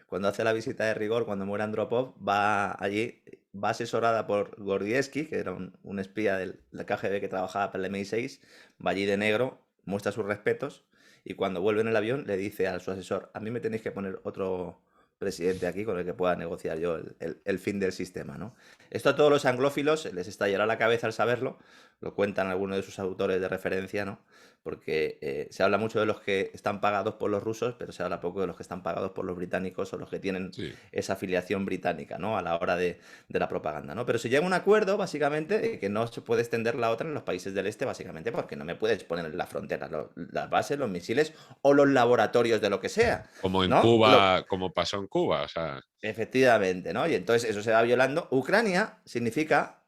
cuando hace la visita de rigor, cuando muere Andropov, va allí, va asesorada por Gordievsky, que era un espía del KGB que trabajaba para el MI6, va allí de negro, muestra sus respetos y cuando vuelve en el avión le dice a su asesor, a mí me tenéis que poner otro presidente aquí con el que pueda negociar yo el fin del sistema, ¿no? Esto a todos los anglófilos les estallará la cabeza al saberlo, lo cuentan algunos de sus autores de referencia, ¿no? Porque se habla mucho de los que están pagados por los rusos, pero se habla poco de los que están pagados por los británicos o los que tienen Sí. esa afiliación británica, ¿no? A la hora de la propaganda, ¿no? Pero se llega a un acuerdo, básicamente, de que no se puede extender la otra en los países del este, básicamente, porque no me puedes poner en la frontera las bases, los misiles o los laboratorios de lo que sea, Como en ¿no? Cuba, como pasó en Cuba, o sea, Efectivamente, ¿no? Y entonces eso se va violando. Ucrania significa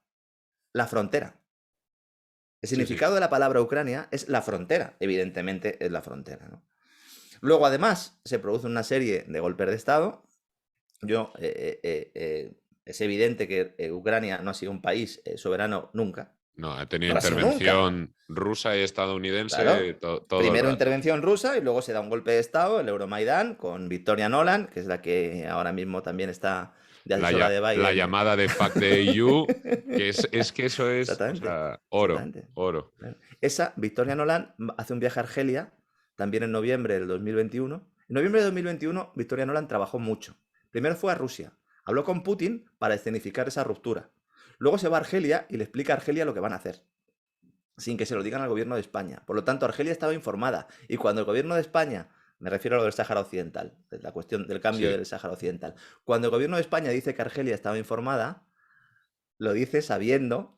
la frontera. El sí, sí. significado de la palabra Ucrania es la frontera, evidentemente es la frontera, ¿no? Luego, además, se produce una serie de golpes de Estado. Es evidente que Ucrania no ha sido un país soberano nunca. No, ha tenido No lo ha sido nunca. intervención rusa y estadounidense Claro. todo el Primero rato. intervención rusa y luego se da un golpe de Estado, el Euromaidán, con Victoria Nolan, que es la que ahora mismo también está de asesora de La Biden. llamada de Fuck the EU, que es que eso es, o Exactamente, sea, oro, exactamente. oro. Esa, Victoria Nolan, hace un viaje a Argelia, también en noviembre del 2021. En noviembre de 2021, Victoria Nolan trabajó mucho. Primero fue a Rusia, habló con Putin para escenificar esa ruptura. Luego se va a Argelia y le explica a Argelia lo que van a hacer, sin que se lo digan al gobierno de España. Por lo tanto, Argelia estaba informada. Y cuando el gobierno de España, me refiero a lo del Sáhara Occidental, de la cuestión del cambio Sí, del Sáhara Occidental, cuando el gobierno de España dice que Argelia estaba informada, lo dice sabiendo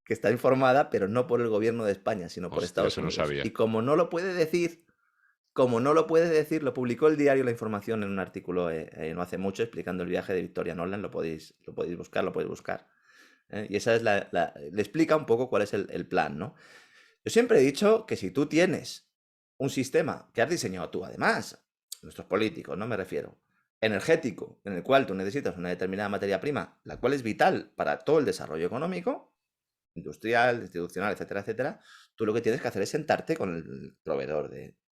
que está informada, pero no por el gobierno de España, sino por hostia, Estados eso no Unidos. sabía. Y como no lo puede decir, lo publicó el diario La Información en un artículo no hace mucho explicando el viaje de Victoria Nolan, lo podéis buscar, lo podéis buscar. Y esa es le explica un poco cuál es el plan, ¿no? Yo siempre he dicho que si tú tienes un sistema que has diseñado tú, además, nuestros políticos, no me refiero, energético, en el cual tú necesitas una determinada materia prima, la cual es vital para todo el desarrollo económico, industrial, institucional, etcétera, etcétera, tú lo que tienes que hacer es sentarte con el proveedor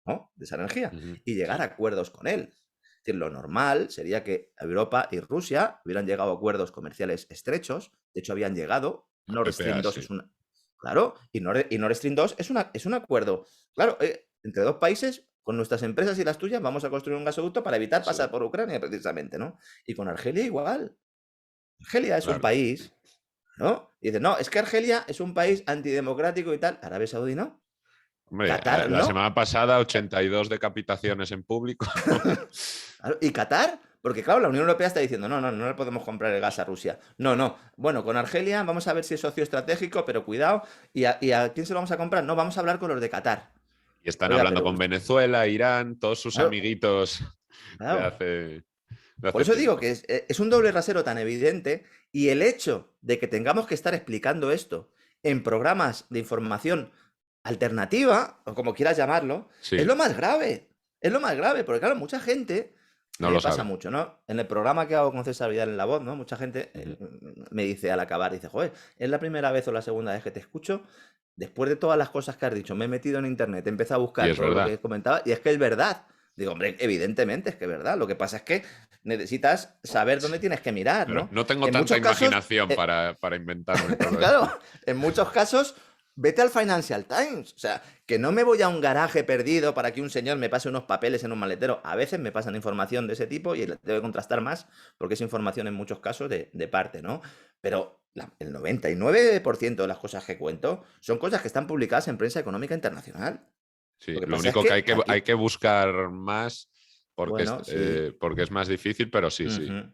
¿no? de esa energía Ujú, y llegar sí. a acuerdos con él. Es decir, lo normal sería que Europa y Rusia hubieran llegado a acuerdos comerciales estrechos, de hecho habían llegado, A Nord Stream PPA, 2 sí. es una... Claro, y Nord Stream 2 es un acuerdo, claro, entre dos países, con nuestras empresas y las tuyas, vamos a construir un gasoducto para evitar Sí, pasar por Ucrania, precisamente, ¿no? Y con Argelia igual. Argelia es un claro. país, ¿no? Y dices, no, es que Argelia es un país antidemocrático y tal. Arabia Saudí no. Hombre, Qatar la no. semana pasada 82 decapitaciones en público. Claro, ¿y Qatar? Porque claro, la Unión Europea está diciendo, no, no, no le podemos comprar el gas a Rusia. No, no. Bueno, con Argelia vamos a ver si es socio estratégico, pero cuidado. ¿Y a quién se lo vamos a comprar? No, vamos a hablar con los de Qatar. Y están Oiga, hablando pero con Venezuela, Irán, todos sus claro, amiguitos de claro. hace, de Por hace eso digo tiempo. que es un doble rasero tan evidente y el hecho de que tengamos que estar explicando esto en programas de información alternativa, o como quieras llamarlo, es Sí, lo más grave. Es lo más grave, porque claro, mucha gente, a no mí lo me pasa sabe. mucho, ¿no? En el programa que hago con César Vidal en La Voz, ¿no? Mucha gente Ujú. me dice al acabar, dice, joder, es la primera vez o la segunda vez que te escucho, después de todas las cosas que has dicho, me he metido en internet, he empezado a Y buscar es todo lo verdad. que comentaba, y es que es verdad. Digo, hombre, evidentemente es que es verdad. Lo que pasa es que necesitas saber dónde tienes que mirar, Claro, ¿no? no tengo En tanta muchos casos, imaginación para inventarme todo claro, esto. en muchos casos, vete al Financial Times. O sea, que no me voy a un garaje perdido para que un señor me pase unos papeles en un maletero. A veces me pasan información de ese tipo y la tengo que contrastar más porque es información en muchos casos de parte, ¿no? Pero el 99% de las cosas que cuento son cosas que están publicadas en prensa económica internacional. Sí, Lo que lo pasa es único que que hay aquí, que buscar más bueno, sí. porque es más difícil, pero sí, sí. Ujú.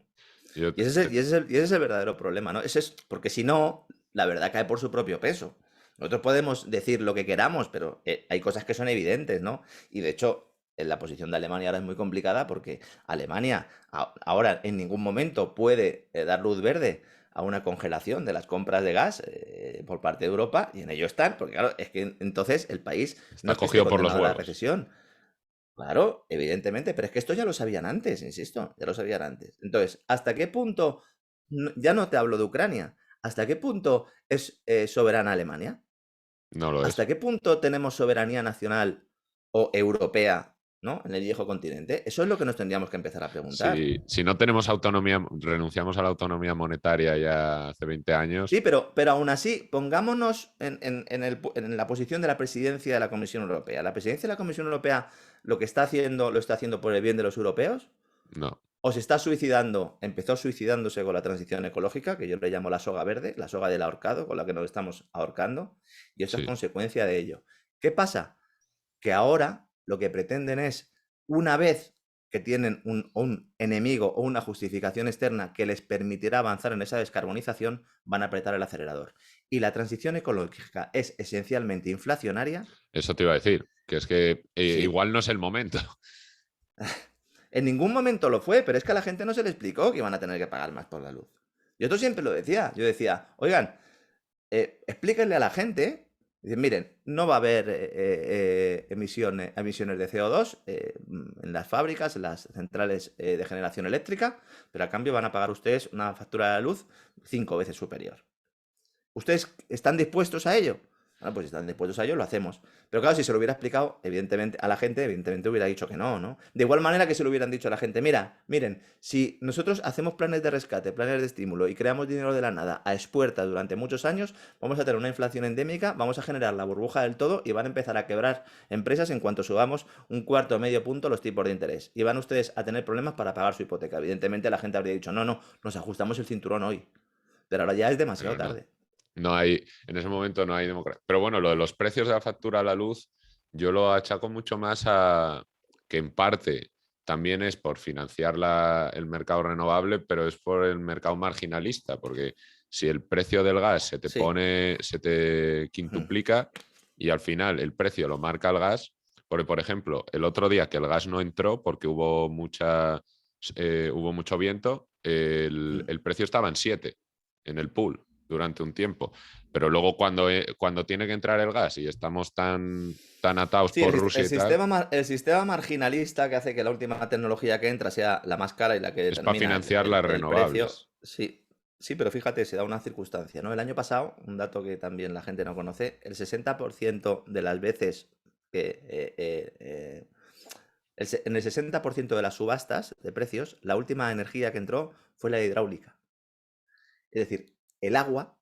Yo Y ese es el verdadero problema, ¿no? Porque si no, la verdad cae por su propio peso. Nosotros podemos decir lo que queramos, pero hay cosas que son evidentes, ¿no? Y de hecho, en la posición de Alemania ahora es muy complicada porque Alemania ahora en ningún momento puede dar luz verde a una congelación de las compras de gas por parte de Europa y en ello están, porque claro, es que entonces el país no está es que esté cogido por los condenado a la huevos. recesión. Claro, evidentemente, pero es que esto ya lo sabían antes, insisto, ya lo sabían antes. Entonces, ¿hasta qué punto, ya no te hablo de Ucrania, hasta qué punto es soberana Alemania? No lo es. ¿Hasta qué punto tenemos soberanía nacional o europea, ¿no? En el viejo continente. Eso es lo que nos tendríamos que empezar a preguntar. Si no tenemos autonomía, renunciamos a la autonomía monetaria ya hace 20 Sí, años, pero aún así, pongámonos en la posición de la presidencia de la Comisión Europea. ¿La presidencia de la Comisión Europea lo que está haciendo, lo está haciendo por el bien de los europeos? no. O se está suicidando, empezó suicidándose con la transición ecológica, que yo le llamo la soga verde, la soga del ahorcado, con la que nos estamos ahorcando, y esto es Sí. consecuencia de ello. ¿Qué pasa? Que ahora lo que pretenden es, una vez que tienen un enemigo o una justificación externa que les permitirá avanzar en esa descarbonización, van a apretar el acelerador. Y la transición ecológica es esencialmente inflacionaria. Eso te iba a decir, que es que Sí, igual no es el momento. en ningún momento lo fue, pero es que a la gente no se le explicó que iban a tener que pagar más por la luz. Yo esto siempre lo decía. Yo decía, oigan, explíquenle a la gente, dicen, miren, no va a haber emisiones de CO2 en las fábricas, en las centrales de generación eléctrica, pero a cambio van a pagar ustedes una factura de luz 5 veces superior. ¿Ustedes están dispuestos a ello? Bueno, pues si están dispuestos a ello, lo hacemos. Pero claro, si se lo hubiera explicado, evidentemente, a la gente, evidentemente hubiera dicho que no, ¿no? De igual manera que se lo hubieran dicho a la gente, mira, miren, si nosotros hacemos planes de rescate, planes de estímulo y creamos dinero de la nada a expuertas durante muchos años, vamos a tener una inflación endémica, vamos a generar la burbuja del todo y van a empezar a quebrar empresas en cuanto subamos un cuarto o medio punto los tipos de interés. Y van ustedes a tener problemas para pagar su hipoteca. Evidentemente la gente habría dicho, no, no, nos ajustamos el cinturón hoy. Pero ahora ya es demasiado Pero no. tarde. No hay, en ese momento no hay democracia. Pero bueno, lo de los precios de la factura a la luz, yo lo achaco mucho más a que en parte también es por financiar el mercado renovable, pero es por el mercado marginalista, porque si el precio del gas Sí. se te Ujú. quintuplica y al final el precio lo marca el gas, porque por ejemplo, el otro día que el gas no entró porque hubo mucho viento, Mm. el precio estaba en 7 en el pool. durante un tiempo. Pero luego cuando tiene que entrar el gas y estamos tan atados Sí, por Rusia y tal, el sistema marginalista que hace que la última tecnología que entra sea la más cara y la que es para determina financiar las el precio. renovables. Sí, sí, pero fíjate, se da una circunstancia, ¿no? El año pasado, un dato que también la gente no conoce, el 60% de las veces que en el 60% de las subastas de precios, la última energía que entró fue la hidráulica. Es decir, el agua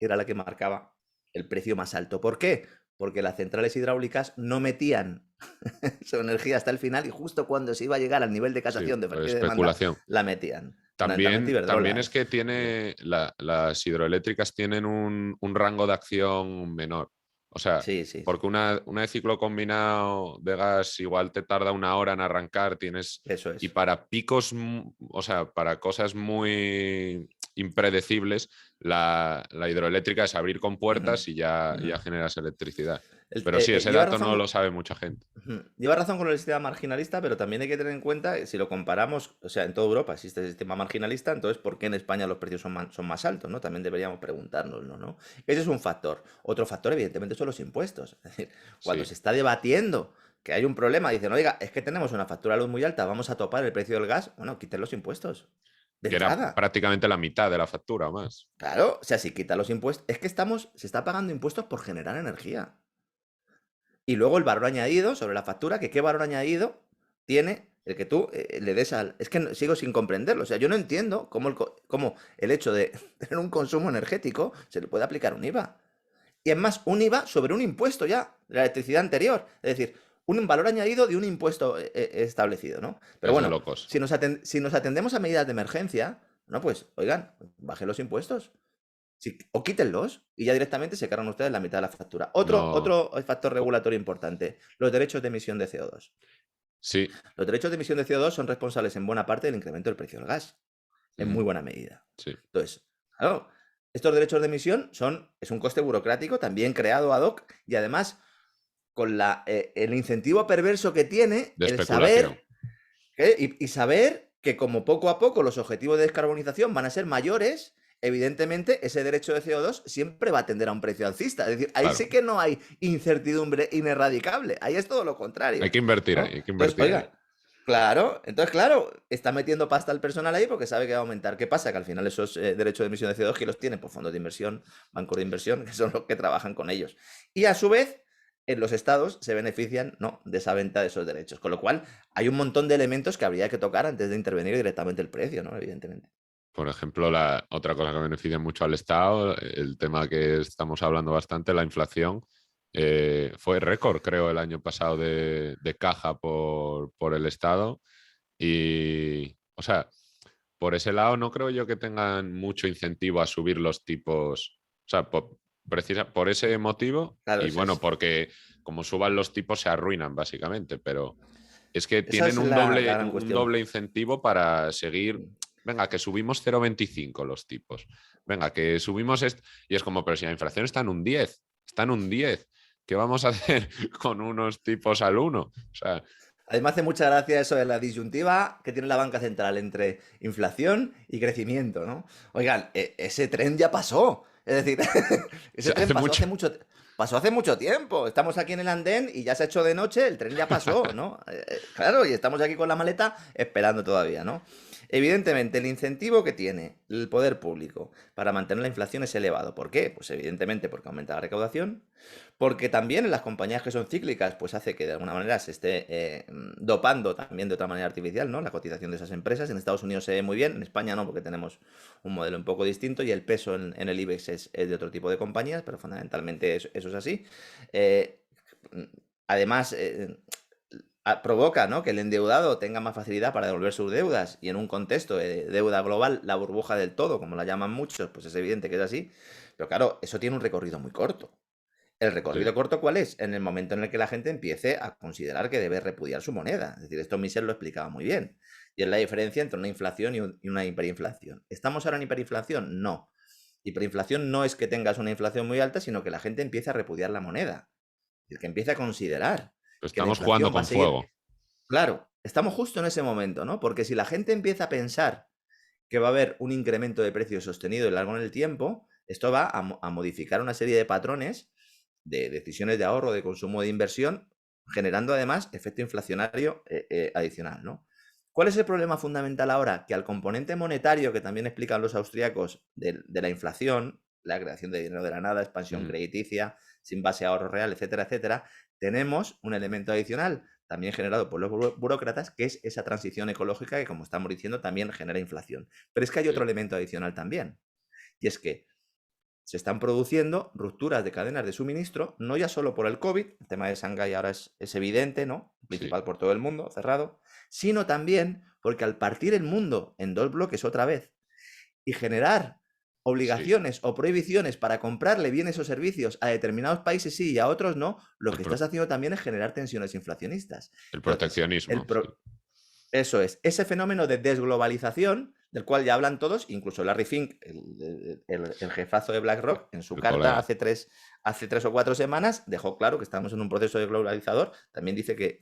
era la que marcaba el precio más alto. ¿Por qué? Porque las centrales hidráulicas no metían su energía hasta el final y justo cuando se iba a llegar al nivel de Sí, casación de por oferta y demanda, especulación. la metían. Fundamentalmente También Iberdrola, es que digo. las hidroeléctricas tienen un rango de acción menor. O sea, Sí, sí, sí. porque una de ciclo combinado de gas igual te tarda 1 hora en arrancar, Eso y es. para picos, o sea, para cosas muy impredecibles, la hidroeléctrica es abrir con Ujú, puertas y ya ujú. generas electricidad. Pero sí, ese Lleva dato no razón. lo sabe mucha gente. Ujú. Lleva razón con el sistema marginalista, pero también hay que tener en cuenta, si lo comparamos, o sea, en toda Europa existe el sistema marginalista, entonces, ¿por qué en España los precios son más altos? ¿No? También deberíamos preguntárnoslo, ¿no? Ese es un factor. Otro factor, evidentemente, son los impuestos. Es decir, cuando Sí. se está debatiendo que hay un problema, dicen, oiga, es que tenemos una factura de luz muy alta, vamos a topar el precio del gas, bueno, quiten los impuestos. De Que era entrada. prácticamente la mitad de la factura o más. Claro, o sea, si quitan los impuestos, es que se está pagando impuestos por generar energía. Y luego el valor añadido sobre la factura, que qué valor añadido tiene el que tú le des al... Es que sigo sin comprenderlo. O sea, yo no entiendo cómo el hecho de tener un consumo energético se le puede aplicar un IVA. Y es más, un IVA sobre un impuesto ya, de la electricidad anterior. Es decir, un valor añadido de un impuesto establecido, ¿no? Pero Es de bueno, locos. si nos atendemos a medidas de emergencia, no, pues, oigan, bajen los impuestos. O quítenlos y ya directamente se cargan ustedes la mitad de la factura. No. Otro factor regulatorio importante, los derechos de emisión de CO2. Sí. Los derechos de emisión de CO2 son responsables en buena parte del incremento del precio del gas, en Ujú. muy buena medida. Sí. Entonces, claro, estos derechos de emisión es un coste burocrático también creado ad hoc y además con el incentivo perverso que tiene De el especulación. saber y saber que como poco a poco los objetivos de descarbonización van a ser mayores, evidentemente ese derecho de CO2 siempre va a tender a un precio alcista. Es decir, ahí Claro. sí que no hay incertidumbre inerradicable, ahí es todo lo Hay contrario, que invertir ahí, ¿no? hay que Entonces, invertir ahí. oiga, claro, entonces claro, está metiendo pasta al personal ahí porque sabe que va a aumentar. ¿Qué pasa? Que al final esos derechos de emisión de CO2 que los tienen por fondos de inversión, bancos de inversión, que son los que trabajan con ellos. Y a su vez, en los estados se benefician, ¿no?, de esa venta de esos derechos. Con lo cual, hay un montón de elementos que habría que tocar antes de intervenir directamente el precio, ¿no? Evidentemente. Por ejemplo, la otra cosa que beneficia mucho al Estado, el tema que estamos hablando bastante, la inflación, fue récord, creo, el año pasado de caja por el Estado. Y, o sea, por ese lado no creo yo que tengan mucho incentivo a subir los tipos. O sea, por ese motivo, Claro, y bueno, porque como suban los tipos se arruinan básicamente, pero es que esa tienen es un la doble, gran un cuestión. doble incentivo para seguir. Venga, que subimos 0,25 los tipos. Venga, que subimos esto. Y es como, pero si la inflación está en un 10, está en un 10. ¿Qué vamos a hacer con unos tipos al 1? O sea, Además, hace mucha gracia eso de la disyuntiva que tiene la banca central entre inflación y crecimiento, ¿no? Oigan, ese tren ya pasó. Es decir, ese se tren hace mucho. pasó hace mucho tiempo. Estamos aquí en el andén y ya se ha hecho de noche, el tren ya pasó, ¿no? Claro, y estamos aquí con la maleta esperando todavía, ¿no? Evidentemente, el incentivo que tiene el poder público para mantener la inflación es elevado. ¿Por qué? Pues evidentemente porque aumenta la recaudación, porque también en las compañías que son cíclicas, pues hace que de alguna manera se esté dopando también de otra manera artificial, ¿no? La cotización de esas empresas. En Estados Unidos se ve muy bien, en España no, porque tenemos un modelo un poco distinto y el peso en el IBEX es de otro tipo de compañías, pero fundamentalmente eso es así. Eh, Además, provoca, ¿no?, que el endeudado tenga más facilidad para devolver sus deudas y en un contexto de deuda global, la burbuja del todo, como la llaman muchos, pues es evidente que es así. Pero claro, eso tiene un recorrido muy corto. ¿El Sí. recorrido corto cuál es? En el momento en el que la gente empiece a considerar que debe repudiar su moneda. Es decir, esto Mises lo explicaba muy bien. Y es la diferencia entre una inflación y una hiperinflación. ¿Estamos ahora en hiperinflación? No. Hiperinflación no es que tengas una inflación muy alta, sino que la gente empiece a repudiar la moneda. Es decir, que empiece a considerar que la Estamos jugando inflación va a con seguir. fuego. Claro, estamos justo en ese momento, ¿no? Porque si la gente empieza a pensar que va a haber un incremento de precios sostenido y largo en el tiempo, Esto va a modificar una serie de patrones de decisiones de ahorro, de consumo, de inversión, generando además efecto inflacionario adicional, ¿no? ¿Cuál es el problema fundamental ahora? Que al componente monetario, que también explican los austríacos, de la inflación, la creación de dinero de la nada, expansión Ujú. crediticia, sin base a ahorro real, etcétera, etcétera, tenemos un elemento adicional, también generado por los burócratas, que es esa transición ecológica que, como estamos diciendo, también genera inflación. Pero es que hay Sí, otro elemento adicional también, y es que se están produciendo rupturas de cadenas de suministro, no ya solo por el COVID, el tema de Shanghái ahora es evidente, ¿no? sí, Principal por todo el mundo, cerrado, sino también porque al partir el mundo en dos bloques otra vez y generar sí. obligaciones o prohibiciones para comprarle bienes o servicios a determinados países sí y a otros no, lo El, que pro- estás haciendo también es generar tensiones inflacionistas. el Entonces, proteccionismo, sí. eso es, ese fenómeno de desglobalización, del cual ya hablan todos, incluso Larry Fink, el jefazo de BlackRock, en su El carta colega. hace tres o 4 semanas, dejó claro que estamos en un proceso de globalizador. También dice que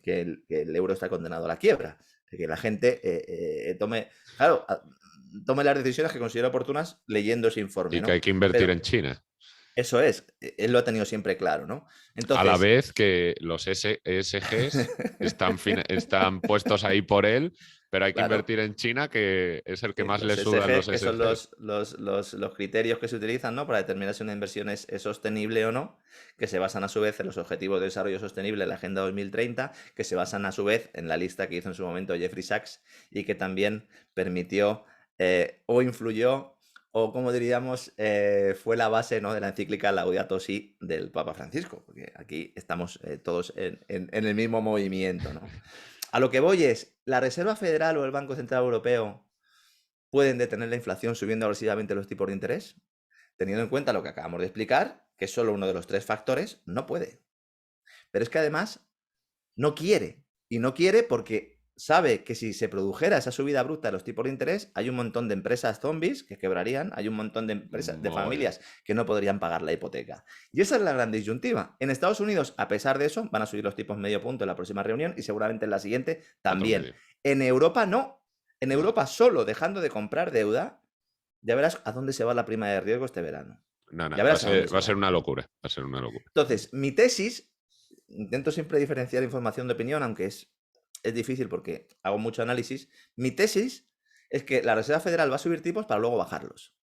el euro está condenado a la quiebra, que la gente claro, tome las decisiones que considere oportunas leyendo ese informe, Y que ¿no? hay que invertir Pero en China. eso es, él lo ha tenido siempre claro, ¿no? A la Entonces, vez que los ESGs están puestos ahí por él, pero hay que claro. invertir en China, que es el que más Los le sudan los SG, que son ESGs. los criterios que se utilizan, ¿no? Para determinar si una inversión es sostenible o no, que se basan a su vez en los Objetivos de Desarrollo Sostenible de la Agenda 2030, que se basan a su vez en la lista que hizo en su momento Jeffrey Sachs y que también permitió o influyó, o como diríamos, fue la base, ¿no? De la encíclica Laudato Si del Papa Francisco, porque aquí estamos todos en el mismo movimiento, ¿no? A lo que voy es, ¿la Reserva Federal o el Banco Central Europeo pueden detener la inflación subiendo agresivamente los tipos de interés? Teniendo en cuenta lo que acabamos de explicar, que es solo uno de los tres factores, no puede. Pero es que además no quiere. Y no quiere porque sabe que si se produjera esa subida abrupta de los tipos de interés, hay un montón de empresas zombies que quebrarían, hay un montón de empresas, de Mogollón. familias que no podrían pagar la hipoteca. Y esa es la gran disyuntiva. En Estados Unidos, a pesar de eso, van a subir los tipos medio punto en la próxima reunión y seguramente en la siguiente Otro también. medio. En Europa no. En No, Europa solo dejando de comprar deuda, ya verás a dónde se va la prima de riesgo este verano. no, no, Ya verás a dónde se va a ser va. una locura. Va a ser una locura. Entonces, mi tesis, intento siempre diferenciar información de opinión, aunque es difícil porque hago mucho análisis. Mi tesis es que la Reserva Federal va a subir tipos para luego bajarlos.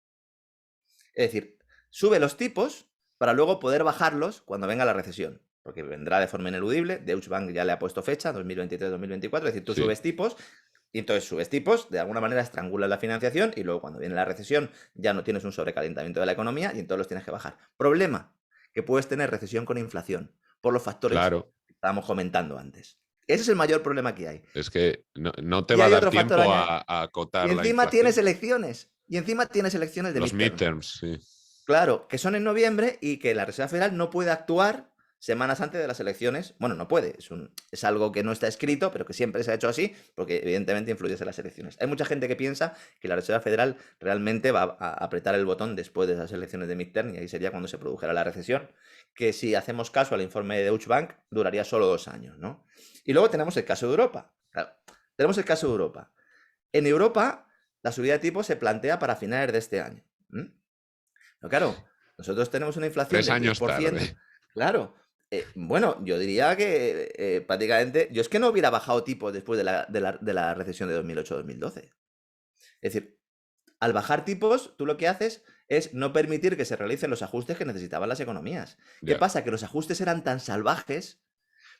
Es decir, sube los tipos para luego poder bajarlos cuando venga la recesión, porque vendrá de forma ineludible. Deutsche Bank ya le ha puesto fecha, 2023-2024, es decir, tú Sí, subes tipos y entonces subes tipos, de alguna manera estrangulas la financiación y luego cuando viene la recesión ya no tienes un sobrecalentamiento de la economía y entonces los tienes que bajar. Problema, que puedes tener recesión con inflación por los factores claro. que estábamos comentando antes. Ese es el mayor problema que hay. Es que no te Y va a hay dar otro factor tiempo añadido. a Y acotar la encima tienes inflación. elecciones. Y encima tienes elecciones de Los midterm. midterms, sí. Claro, que son en noviembre y que la Reserva Federal no puede actuar semanas antes de las elecciones. Bueno, no puede, es algo que no está escrito, pero que siempre se ha hecho así, porque evidentemente influye en las elecciones. Hay mucha gente que piensa que la Reserva Federal realmente va a apretar el botón después de esas elecciones de midterm y ahí sería cuando se produjera la recesión, que si hacemos caso al informe de Deutsche Bank duraría solo 2 años, ¿no? Y luego tenemos el caso de Europa. Claro, tenemos el caso de Europa. En Europa, la subida de tipos se plantea para finales de este año. Pero claro, nosotros tenemos una inflación Tres del años 10%. tarde. Claro. Bueno, yo diría que prácticamente. Yo es que no hubiera bajado tipos después de la recesión de 2008-2012. Es decir, al bajar tipos, tú lo que haces es no permitir que se realicen los ajustes que necesitaban las economías. ¿Qué Ya, pasa? Que los ajustes eran tan salvajes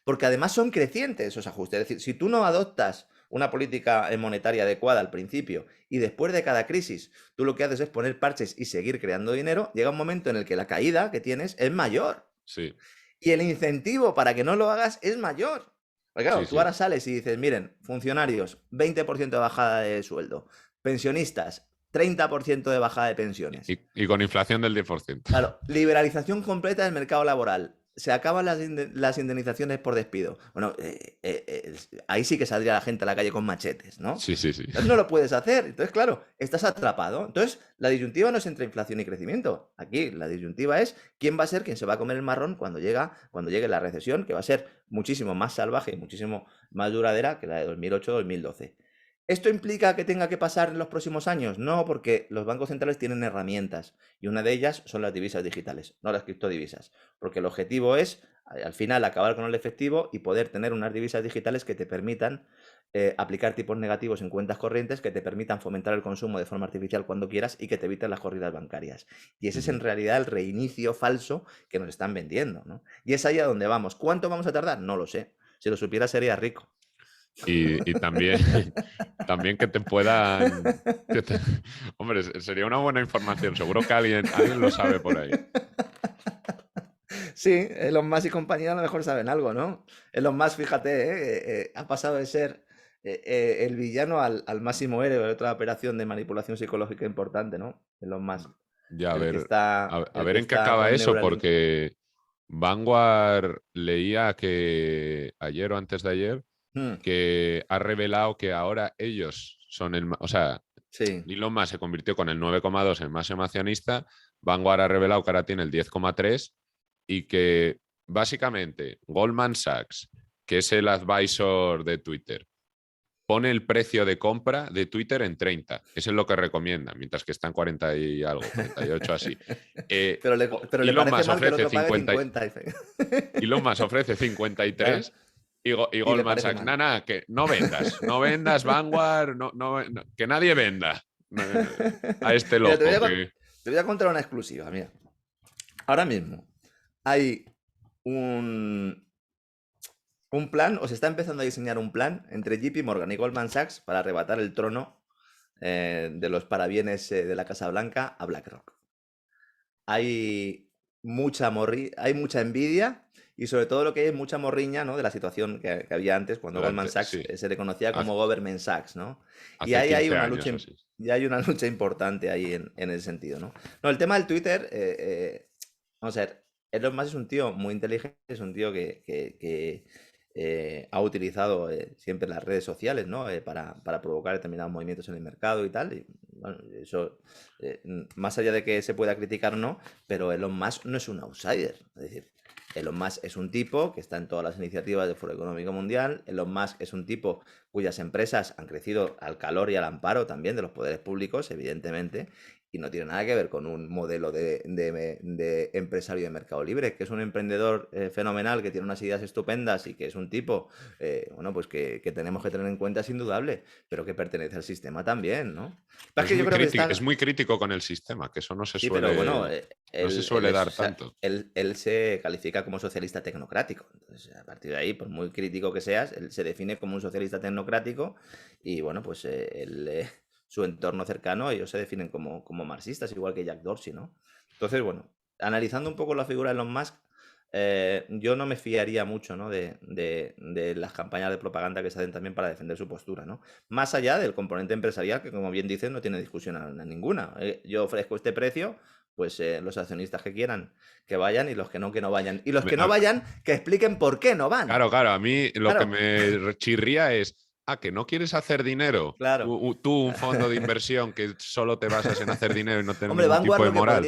porque además son crecientes esos ajustes. Es decir, si tú no adoptas una política monetaria adecuada al principio y después de cada crisis tú lo que haces es poner parches y seguir creando dinero, llega un momento en el que la caída que tienes es mayor sí, y el incentivo para que no lo hagas es mayor. Porque sí, claro, tú sí. ahora sales y dices, miren, funcionarios, 20% de bajada de sueldo, pensionistas, 30% de bajada de pensiones. Y con inflación del 10%. Claro, liberalización completa del mercado laboral. Se acaban las indemnizaciones por despido. Bueno, ahí sí que saldría la gente a la calle con machetes, ¿no? Sí, sí, sí. Entonces no lo puedes hacer. Entonces, claro, estás atrapado. Entonces, la disyuntiva no es entre inflación y crecimiento. Aquí la disyuntiva es quién va a ser quien se va a comer el marrón cuando llegue la recesión, que va a ser muchísimo más salvaje y muchísimo más duradera que la de 2008-2012. ¿Esto implica que tenga que pasar en los próximos años? No, porque los bancos centrales tienen herramientas y una de ellas son las divisas digitales, no las criptodivisas, porque el objetivo es al final acabar con el efectivo y poder tener unas divisas digitales que te permitan aplicar tipos negativos en cuentas corrientes, que te permitan fomentar el consumo de forma artificial cuando quieras y que te eviten las corridas bancarias. Y ese es en Ujú. realidad el reinicio falso que nos están vendiendo, ¿no? Y es ahí a donde vamos. ¿Cuánto vamos a tardar? No lo sé. Si lo supiera sería rico. Y también, también que te puedan... Hombre, sería una buena información. Seguro que alguien lo sabe por ahí. Sí, Elon Musk y compañía a lo mejor saben algo, ¿no? Elon Musk, fíjate, ha pasado de ser el villano al máximo héroe de otra operación de manipulación psicológica importante, ¿no? Elon Musk, Ya, el que a el ver que en qué está acaba con eso, Neuralink. porque Vanguard leía que ayer o antes de ayer Hmm, que ha revelado que ahora ellos son o sea, sí, Elon Musk se convirtió con el 9,2 en máximo accionista, Vanguard ha revelado que ahora tiene el 10,3 y que básicamente Goldman Sachs, que es el advisor de Twitter, pone el precio de compra de Twitter en 30. Eso es lo que recomienda, mientras que está en 40 y algo, 48 así. pero le Elon parece Musk mal que el ofrece otro pague 50, 50. Elon Musk ofrece Claro, 53 y y le Goldman parece Sachs, mal. nana, que no vendas Vanguard, que nadie venda a este Mira, loco. Que te voy a contar una exclusiva, mira. Ahora mismo hay un, un plan, o se está empezando a diseñar un plan entre JP Morgan y Goldman Sachs para arrebatar el trono de los parabienes de la Casa Blanca a BlackRock. Hay hay mucha envidia y sobre todo lo que hay es mucha morriña, ¿no? De la situación que había antes cuando Goldman Sachs sí, se le conocía como hace, Government Sachs, ¿no? Y hace ahí hay 15 una años así. y hay una lucha importante ahí en ese sentido, ¿no? No, el tema del Twitter, vamos a ver, Elon Musk es un tío muy inteligente, es un tío que ha utilizado siempre las redes sociales, ¿no? Para provocar determinados movimientos en el mercado y tal. Y, bueno, eso, más allá de que se pueda criticar o no, pero Elon Musk no es un outsider. Es decir, Elon Musk es un tipo que está en todas las iniciativas del Foro Económico Mundial. Elon Musk es un tipo cuyas empresas han crecido al calor y al amparo también de los poderes públicos, evidentemente, y no tiene nada que ver con un modelo de empresario de mercado libre, que es un emprendedor fenomenal, que tiene unas ideas estupendas y que es un tipo, bueno, pues que tenemos que tener en cuenta, es indudable, pero que pertenece al sistema también, ¿no? Es que yo creo que Es está... muy crítico con el sistema, que eso Sí, pero bueno, no se suele dar tanto. él se califica como socialista tecnocrático. Entonces, a partir de ahí, por muy crítico que seas, él se define como un socialista tecnocrático y bueno, pues su entorno cercano, ellos se definen como marxistas, igual que Jack Dorsey, ¿no? Entonces, bueno, analizando un poco la figura de Elon Musk, yo no me fiaría mucho, ¿no? de las campañas de propaganda que se hacen también para defender su postura, ¿no? Más allá del componente empresarial, que como bien dices, no tiene discusión ninguna. Yo ofrezco este precio, pues los accionistas que quieran que vayan y los que no vayan. Y los Me- que no a- vayan, que expliquen por qué no van. Claro, claro, a mí lo que Claro, me chirría es, que no quieres hacer dinero. claro. Tú, un fondo de inversión que solo te basas en hacer dinero y no tener Hombre, ningún tipo de moral.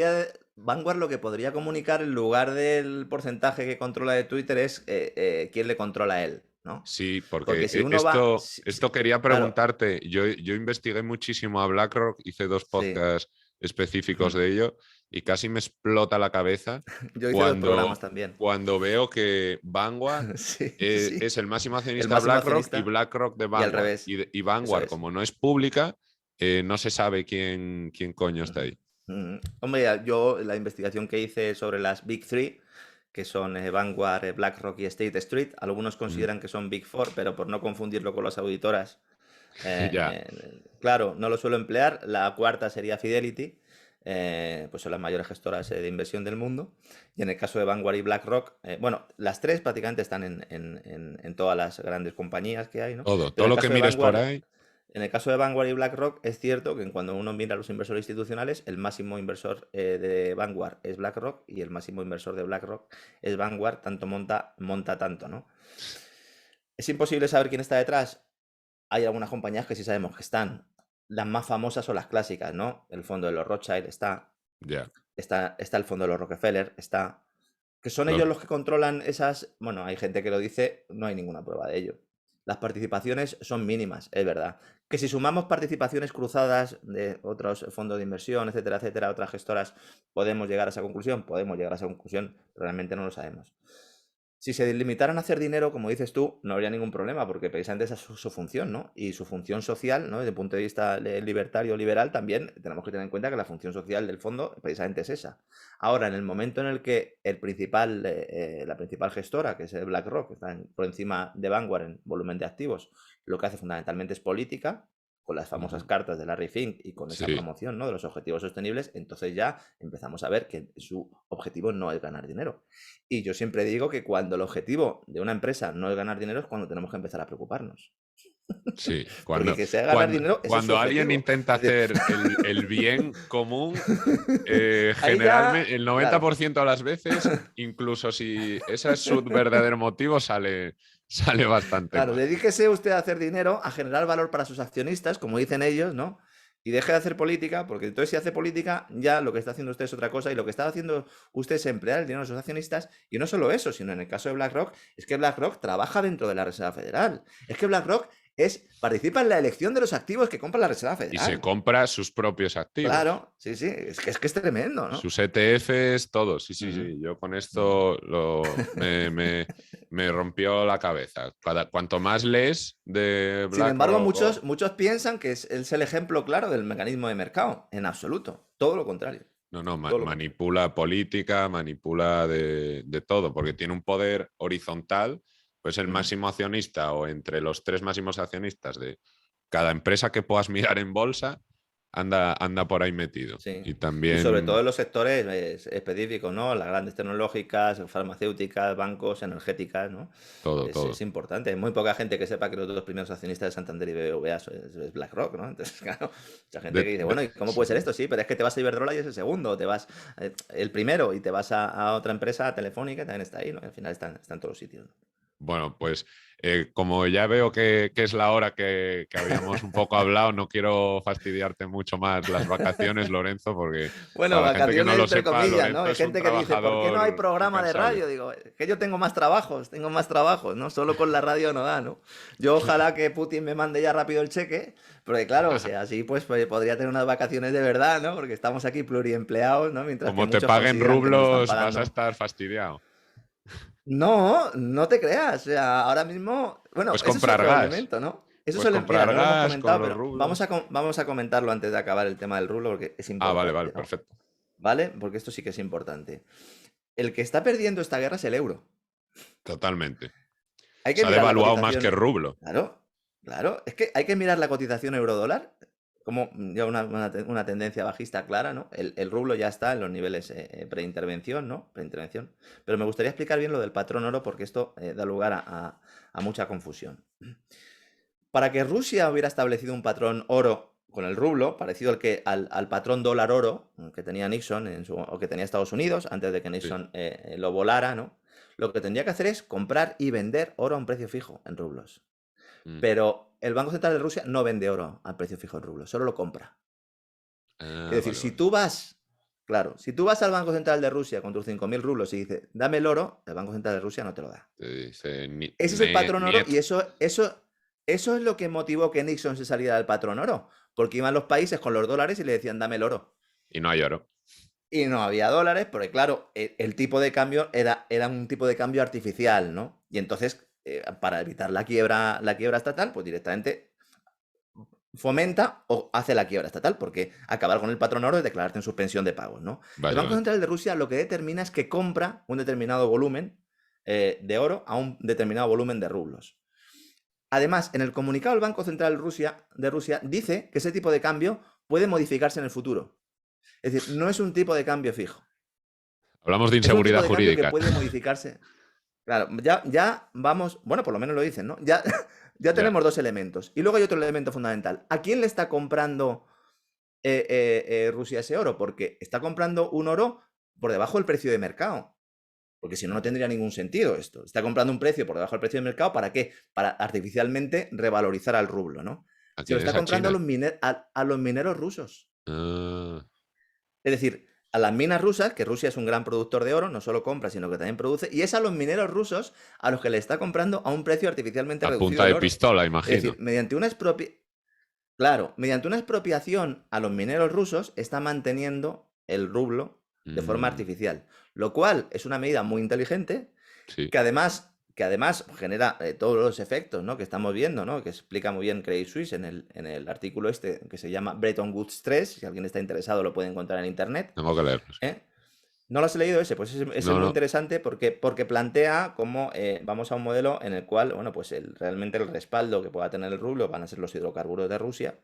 Vanguard lo que podría comunicar en lugar del porcentaje que controla de Twitter es quién le controla a él, ¿no? Sí, porque Porque si uno va... esto quería claro, preguntarte. Yo investigué muchísimo a BlackRock, hice dos sí. podcasts específicos de ello y casi me explota la cabeza Yo hice dos programas cuando, también. cuando veo que Vanguard Sí, sí. es el máximo El accionista de máximo BlackRock y accionista BlackRock de y al Vanguard. revés. Y Eso Vanguard, es. como no es pública, no se sabe quién coño está Ujú, ahí. ujú. Hombre, yo la investigación que hice sobre las Big Three, que son Vanguard, BlackRock y State Street, algunos Mm, consideran que son Big Four, pero por no confundirlo con las auditoras, ya. claro, no lo suelo emplear. La cuarta sería Fidelity, pues son las mayores gestoras de inversión del mundo. Y en el caso de Vanguard y BlackRock, bueno, las tres prácticamente están en todas las grandes compañías que hay, ¿no? Todo Pero lo que mires por ahí, en el caso de Vanguard y BlackRock, es cierto que cuando uno mira a los inversores institucionales, el máximo inversor de Vanguard es BlackRock y el máximo inversor de BlackRock es Vanguard, tanto monta tanto, ¿no? Es imposible saber quién está detrás. Hay algunas compañías que sí sabemos que están. Las más famosas son las clásicas, ¿no? El fondo de los Rothschild ya. está el fondo de los Rockefeller, que son Los, ellos los que controlan esas. Bueno, hay gente que lo dice, no hay ninguna prueba de ello. las participaciones son mínimas, es verdad. Que si sumamos participaciones cruzadas de otros fondos de inversión, etcétera, otras gestoras, podemos llegar a esa conclusión, realmente no lo sabemos. Si se limitaran a hacer dinero, como dices tú, no habría ningún problema, porque precisamente esa es su función, ¿no? Y su función social, ¿no? Desde el punto de vista libertario liberal, también tenemos que tener en cuenta que la función social del fondo precisamente es esa. Ahora, en el momento en el que la principal gestora, que es el BlackRock, que está por encima de Vanguard en volumen de activos, lo que hace fundamentalmente es política, con las famosas Ujú. cartas de Larry Fink y con esa Sí, promoción, ¿no?, de los objetivos sostenibles, entonces ya empezamos a ver que su objetivo no es ganar dinero. Y yo siempre digo que cuando el objetivo de una empresa no es ganar dinero es cuando tenemos que empezar a preocuparnos. sí. Porque que sea ganar dinero, ese es su Cuando alguien objetivo. intenta Es decir, hacer el bien común, ahí ya, generalmente el claro, 90% de las veces, incluso si ese es su verdadero motivo, sale bastante claro, mal. dedíquese usted a hacer dinero, a generar valor para sus accionistas, como dicen ellos, ¿no? Y deje de hacer política, porque entonces si hace política, ya lo que está haciendo usted es otra cosa, y lo que está haciendo usted es emplear el dinero de sus accionistas, y no solo eso, sino en el caso de BlackRock, es que BlackRock trabaja dentro de la Reserva Federal. Es que BlackRock participa en la elección de los activos que compra la Reserva Y se Federal. compra sus propios activos. Claro, sí, sí, es tremendo, ¿no? Sus ETFs, todo. Sí, sí, Ujú, sí. Yo con ujú. esto me rompió la cabeza. Cuanto más lees de Sin embargo, BlackRock muchos piensan que es el ejemplo claro del mecanismo de mercado. En absoluto. Todo lo contrario. no, no, Todo lo contrario. manipula política, manipula de todo, porque tiene un poder horizontal, pues el Ujú. máximo accionista o entre los tres máximos accionistas de cada empresa que puedas mirar en bolsa, anda por ahí metido. Sí. Y Y sobre todo también en los sectores específicos, ¿no? Las grandes tecnológicas, farmacéuticas, bancos, energéticas, ¿no? todo, Es todo. importante. Hay muy poca gente que sepa que los dos primeros accionistas de Santander y BBVA es BlackRock, ¿no? Entonces, claro, mucha gente que dice, bueno, ¿y cómo Sí, puede ser sí. esto? Sí, pero es que te vas a Iberdrola y es el segundo, o te vas el primero y te vas a otra empresa, a Telefónica, también está ahí, ¿no? Y al final está en todos los sitios, ¿no? Bueno, pues como ya veo que es la hora que habíamos un poco hablado, no quiero fastidiarte mucho más las vacaciones, Lorenzo, porque Bueno, para la gente que no vacaciones lo entre sepa, comillas, ¿no? Lorenzo Hay es un gente que dice, ¿por qué no hay trabajador programa de incansable. radio? Digo, es que yo tengo más trabajos, ¿no? Solo con la radio no da, ¿no? Yo ojalá que Putin me mande ya rápido el cheque, porque claro, o sea, así pues podría tener unas vacaciones de verdad, ¿no? Porque estamos aquí pluriempleados, ¿no? Mientras que Como te muchos paguen consideran que nos están rublos, vas a pagando. estar fastidiado. No, no te creas, o sea, ahora mismo, bueno, Puedes eso es comprar otro gas. elemento, ¿no? Eso es Puedes mira, comprar no lo hemos gas con comentado, los pero vamos rublos. vamos a comentarlo antes de acabar el tema del rublo, porque es Ah, vale, vale, importante, ¿no? perfecto. ¿Vale? Porque esto sí que es importante. El que está perdiendo esta guerra es el euro. Totalmente. Hay que Se ha mirar la devaluado más que el cotización. rublo. Claro, claro. Es que hay que mirar la cotización euro-dólar, como ya una tendencia bajista clara, ¿no? El rublo ya está en los niveles preintervención, ¿no? Preintervención. Pero me gustaría explicar bien lo del patrón oro porque esto da lugar a mucha confusión. Para que Rusia hubiera establecido un patrón oro con el rublo, parecido al patrón dólar oro que tenía Nixon o que tenía Estados Unidos antes de que Sí. Nixon lo volara, ¿no? Lo que tendría que hacer es comprar y vender oro a un precio fijo en rublos. Mm. Pero el Banco Central de Rusia no vende oro al precio fijo en rublos, solo lo compra. Es Ah, decir, vale, si vale. tú vas, claro, si tú vas al Banco Central de Rusia con tus 5.000 rublos y dices, dame el oro, el Banco Central de Rusia no te lo da. Te dice, Ese es el patrón oro niet. y eso es lo que motivó que Nixon se saliera del patrón oro. Porque iban los países con los dólares y le decían, dame el oro. Y no hay oro. Y no había dólares, porque claro, el tipo de cambio era un tipo de cambio artificial, ¿no? Y entonces, para evitar la quiebra estatal, pues directamente fomenta o hace la quiebra estatal, porque acabar con el patrón oro es declararte en suspensión de pagos, ¿no? El Banco Básicamente. Central de Rusia lo que determina es que compra un determinado volumen de oro a un determinado volumen de rublos. Además, en el comunicado del Banco Central de Rusia dice que ese tipo de cambio puede modificarse en el futuro. Es decir, no es un tipo de cambio fijo. Hablamos de Es un tipo inseguridad de cambio que jurídica. puede modificarse. Claro, ya vamos, bueno, por lo menos lo dicen, ¿no? Ya Ya. tenemos dos elementos. Y luego hay otro elemento fundamental. ¿A quién le está comprando Rusia ese oro? Porque está comprando un oro por debajo del precio de mercado. Porque si no, no tendría ningún sentido esto. Está comprando un precio por debajo del precio de mercado, ¿para qué? Para artificialmente revalorizar al rublo, ¿no? ¿A Se lo quién es? está A comprando China. a los mineros rusos. Ah, Es decir, a las minas rusas, que Rusia es un gran productor de oro, no solo compra, sino que también produce, y es a los mineros rusos a los que le está comprando a un precio artificialmente A reducido punta el de oro. pistola, Es imagino. decir, mediante una expropiación a los mineros rusos está manteniendo el rublo de forma Mm, artificial, lo cual es una medida muy inteligente sí, que además genera todos los efectos, ¿no?, que estamos viendo, ¿no?, que explica muy bien Credit Suisse en el artículo este que se llama Bretton Woods 3. Si alguien está interesado lo puede encontrar en internet. tengo que leerlo. Sí. ¿Eh? ¿No lo has leído ese? Pues ese es No, muy no, interesante porque plantea cómo vamos a un modelo en el cual, bueno, pues realmente el respaldo que pueda tener el rublo van a ser los hidrocarburos de Rusia,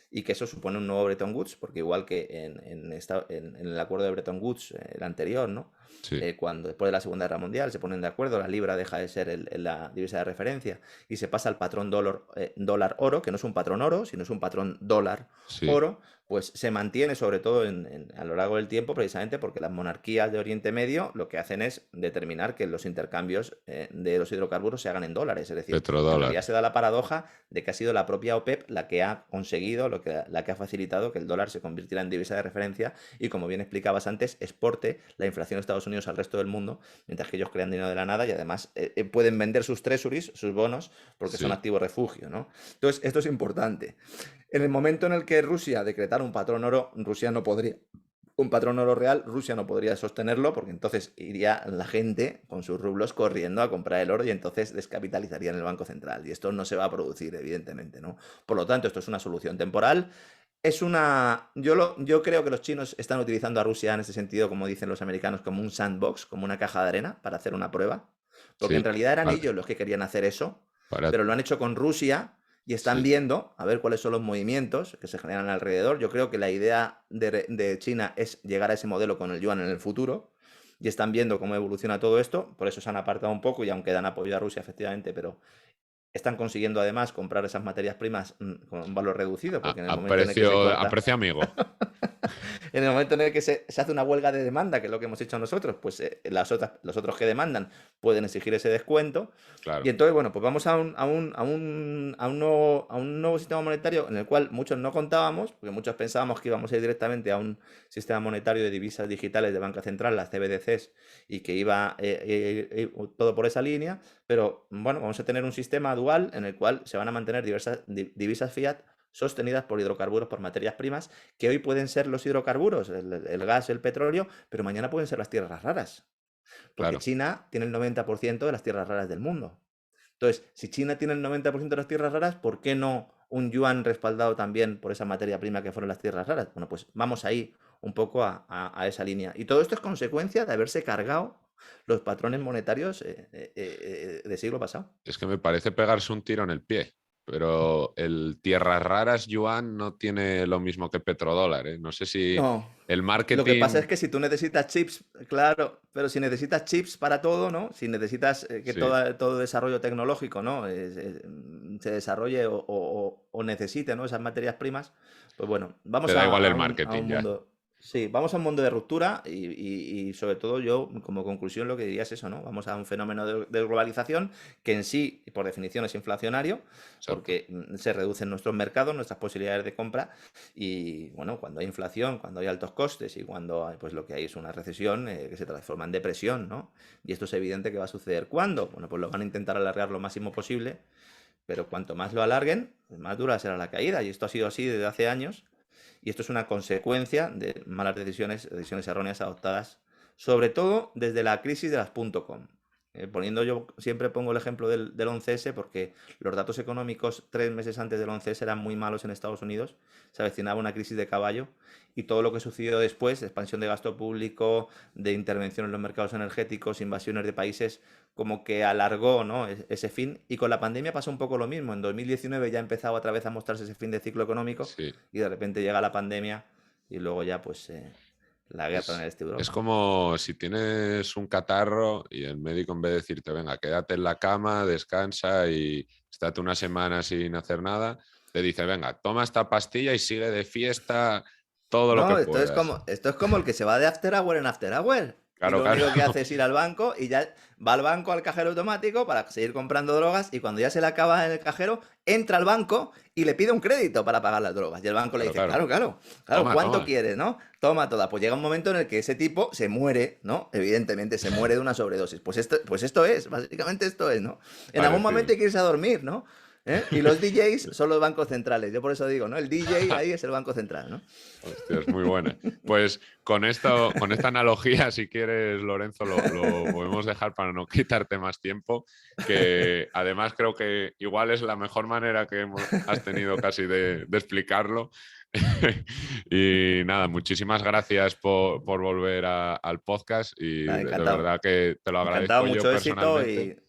y que eso supone un nuevo Bretton Woods, porque igual que en el acuerdo de Bretton Woods, el anterior, ¿no? sí, Cuando después de la Segunda Guerra Mundial se ponen de acuerdo, la libra deja de ser la divisa de referencia y se pasa al patrón dólar oro, que no es un patrón oro, sino es un patrón dólar sí, oro. Pues se mantiene sobre todo a lo largo del tiempo, precisamente porque las monarquías de Oriente Medio lo que hacen es determinar que los intercambios de los hidrocarburos se hagan en dólares. Es decir, en realidad se petrodólares. da la paradoja de que ha sido la propia OPEP la que ha conseguido, la que ha facilitado que el dólar se convirtiera en divisa de referencia y, como bien explicabas antes, exporte la inflación de Estados Unidos al resto del mundo, mientras que ellos crean dinero de la nada y además pueden vender sus treasuries, sus bonos, porque son Sí, activos refugio, ¿no? Entonces, esto es importante. En el momento en el que Rusia decretara un patrón oro, Rusia no podría. Un patrón oro real, Rusia no podría sostenerlo, porque entonces iría la gente con sus rublos corriendo a comprar el oro y entonces descapitalizarían el Banco Central. Y esto no se va a producir, evidentemente, ¿no? Por lo tanto, esto es una solución temporal. Yo creo que los chinos están utilizando a Rusia en este sentido, como dicen los americanos, como un sandbox, como una caja de arena para hacer una prueba. Porque en sí, realidad eran vale. ellos los que querían hacer eso, Para, pero lo han hecho con Rusia y están sí, viendo a ver cuáles son los movimientos que se generan alrededor. Yo creo que la idea de China es llegar a ese modelo con el yuan en el futuro, y están viendo cómo evoluciona todo esto. Por eso se han apartado un poco y aunque dan apoyo a Rusia, efectivamente, pero están consiguiendo además comprar esas materias primas con un valor reducido, porque en el momento en el que se a corta, precio amigo. en el momento en el que se hace una huelga de demanda, que es lo que hemos hecho nosotros, pues los otros que demandan pueden exigir ese descuento. Y Claro, entonces, bueno, pues vamos a un nuevo sistema monetario en el cual muchos no contábamos, porque muchos pensábamos que íbamos a ir directamente a un sistema monetario de divisas digitales de banca central, las CBDCs, y que iba todo por esa línea. Pero bueno, vamos a tener un sistema dual en el cual se van a mantener diversas divisas fiat sostenidas por hidrocarburos, por materias primas, que hoy pueden ser los hidrocarburos, el gas, el petróleo, pero mañana pueden ser las tierras raras, porque claro. China tiene el 90% de las tierras raras del mundo. Entonces, si China tiene el 90% de las tierras raras, ¿por qué no un yuan respaldado también por esa materia prima que fueron las tierras raras? Bueno, pues vamos ahí un poco a esa línea. Y todo esto es consecuencia de haberse cargado los patrones monetarios del siglo pasado. Es que me parece pegarse un tiro en el pie. Pero el tierras raras yuan no tiene lo mismo que petrodólar, ¿eh? No sé si No. el Lo que pasa es marketing. que si tú necesitas chips, claro, pero si necesitas chips para todo, ¿no? Si necesitas que Sí, todo desarrollo tecnológico, ¿no? Se desarrolle o necesite, ¿no?, esas materias primas, pues bueno, te vamos da igual a el un, a marketing un ya. mundo. Sí, vamos a un mundo de ruptura y sobre todo yo, como conclusión, lo que diría es eso, ¿no? Vamos a un fenómeno de globalización que en sí, por definición, es inflacionario, Exacto. porque se reducen nuestros mercados, nuestras posibilidades de compra. Y bueno, cuando hay inflación, cuando hay altos costes y cuando pues lo que hay es una recesión que se transforma en depresión, ¿no? Y esto es evidente que va a suceder. ¿Cuándo? Bueno, pues lo van a intentar alargar lo máximo posible, pero cuanto más lo alarguen, pues más dura será la caída. Y esto ha sido así desde hace años. Y esto es una consecuencia de malas decisiones erróneas adoptadas, sobre todo desde la crisis de las .com. Yo siempre pongo el ejemplo del 11S porque los datos económicos 3 meses antes del 11S eran muy malos en Estados Unidos, se avecinaba una crisis de caballo y todo lo que sucedió después, expansión de gasto público, de intervención en los mercados energéticos, invasiones de países, como que alargó, ¿no?, ese fin. Y con la pandemia pasó un poco lo mismo. En 2019 ya empezaba otra vez a mostrarse ese fin de ciclo económico Sí. y de repente llega la pandemia y luego ya pues la guerra en el Es, este de es Europa. como si tienes un catarro y el médico, en vez de decirte, venga, quédate en la cama, descansa y estate una semana sin hacer nada, te dice, venga, toma esta pastilla y sigue de fiesta todo lo que No, esto es puedas. como, esto es como el que se va de after hour en after hour. Y Claro, lo claro. único que hace es ir al banco y ya va al banco, al cajero automático para seguir comprando drogas y cuando ya se le acaba en el cajero, entra al banco y le pide un crédito para pagar las drogas. Y el banco le Claro, dice, claro. claro, claro, claro, Toma, ¿cuánto toma. quieres, no? Toma toda. Pues llega un momento en el que ese tipo se muere, ¿no? Evidentemente, se muere de una sobredosis. Pues esto es, básicamente esto es, ¿no? En algún Parecido. momento hay que irse a dormir, ¿no? ¿Eh? Y los DJs son los bancos centrales. Yo por eso digo, ¿no? El DJ ahí es el banco central, ¿no? Hostia, es muy buena. Pues con esto, con esta analogía, si quieres, Lorenzo, lo podemos dejar para no quitarte más tiempo, que además creo que igual es la mejor manera que has tenido casi de explicarlo. Y nada, muchísimas gracias por volver al podcast y Nada, de encantado. verdad que te lo Encantado, agradezco yo mucho éxito personalmente. y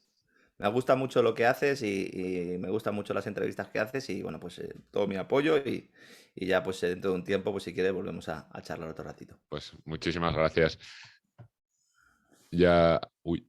me gusta mucho lo que haces y me gustan mucho las entrevistas que haces y bueno, pues todo mi apoyo y ya pues dentro de un tiempo, pues si quieres volvemos a charlar otro ratito. Pues muchísimas gracias. Ya, uy,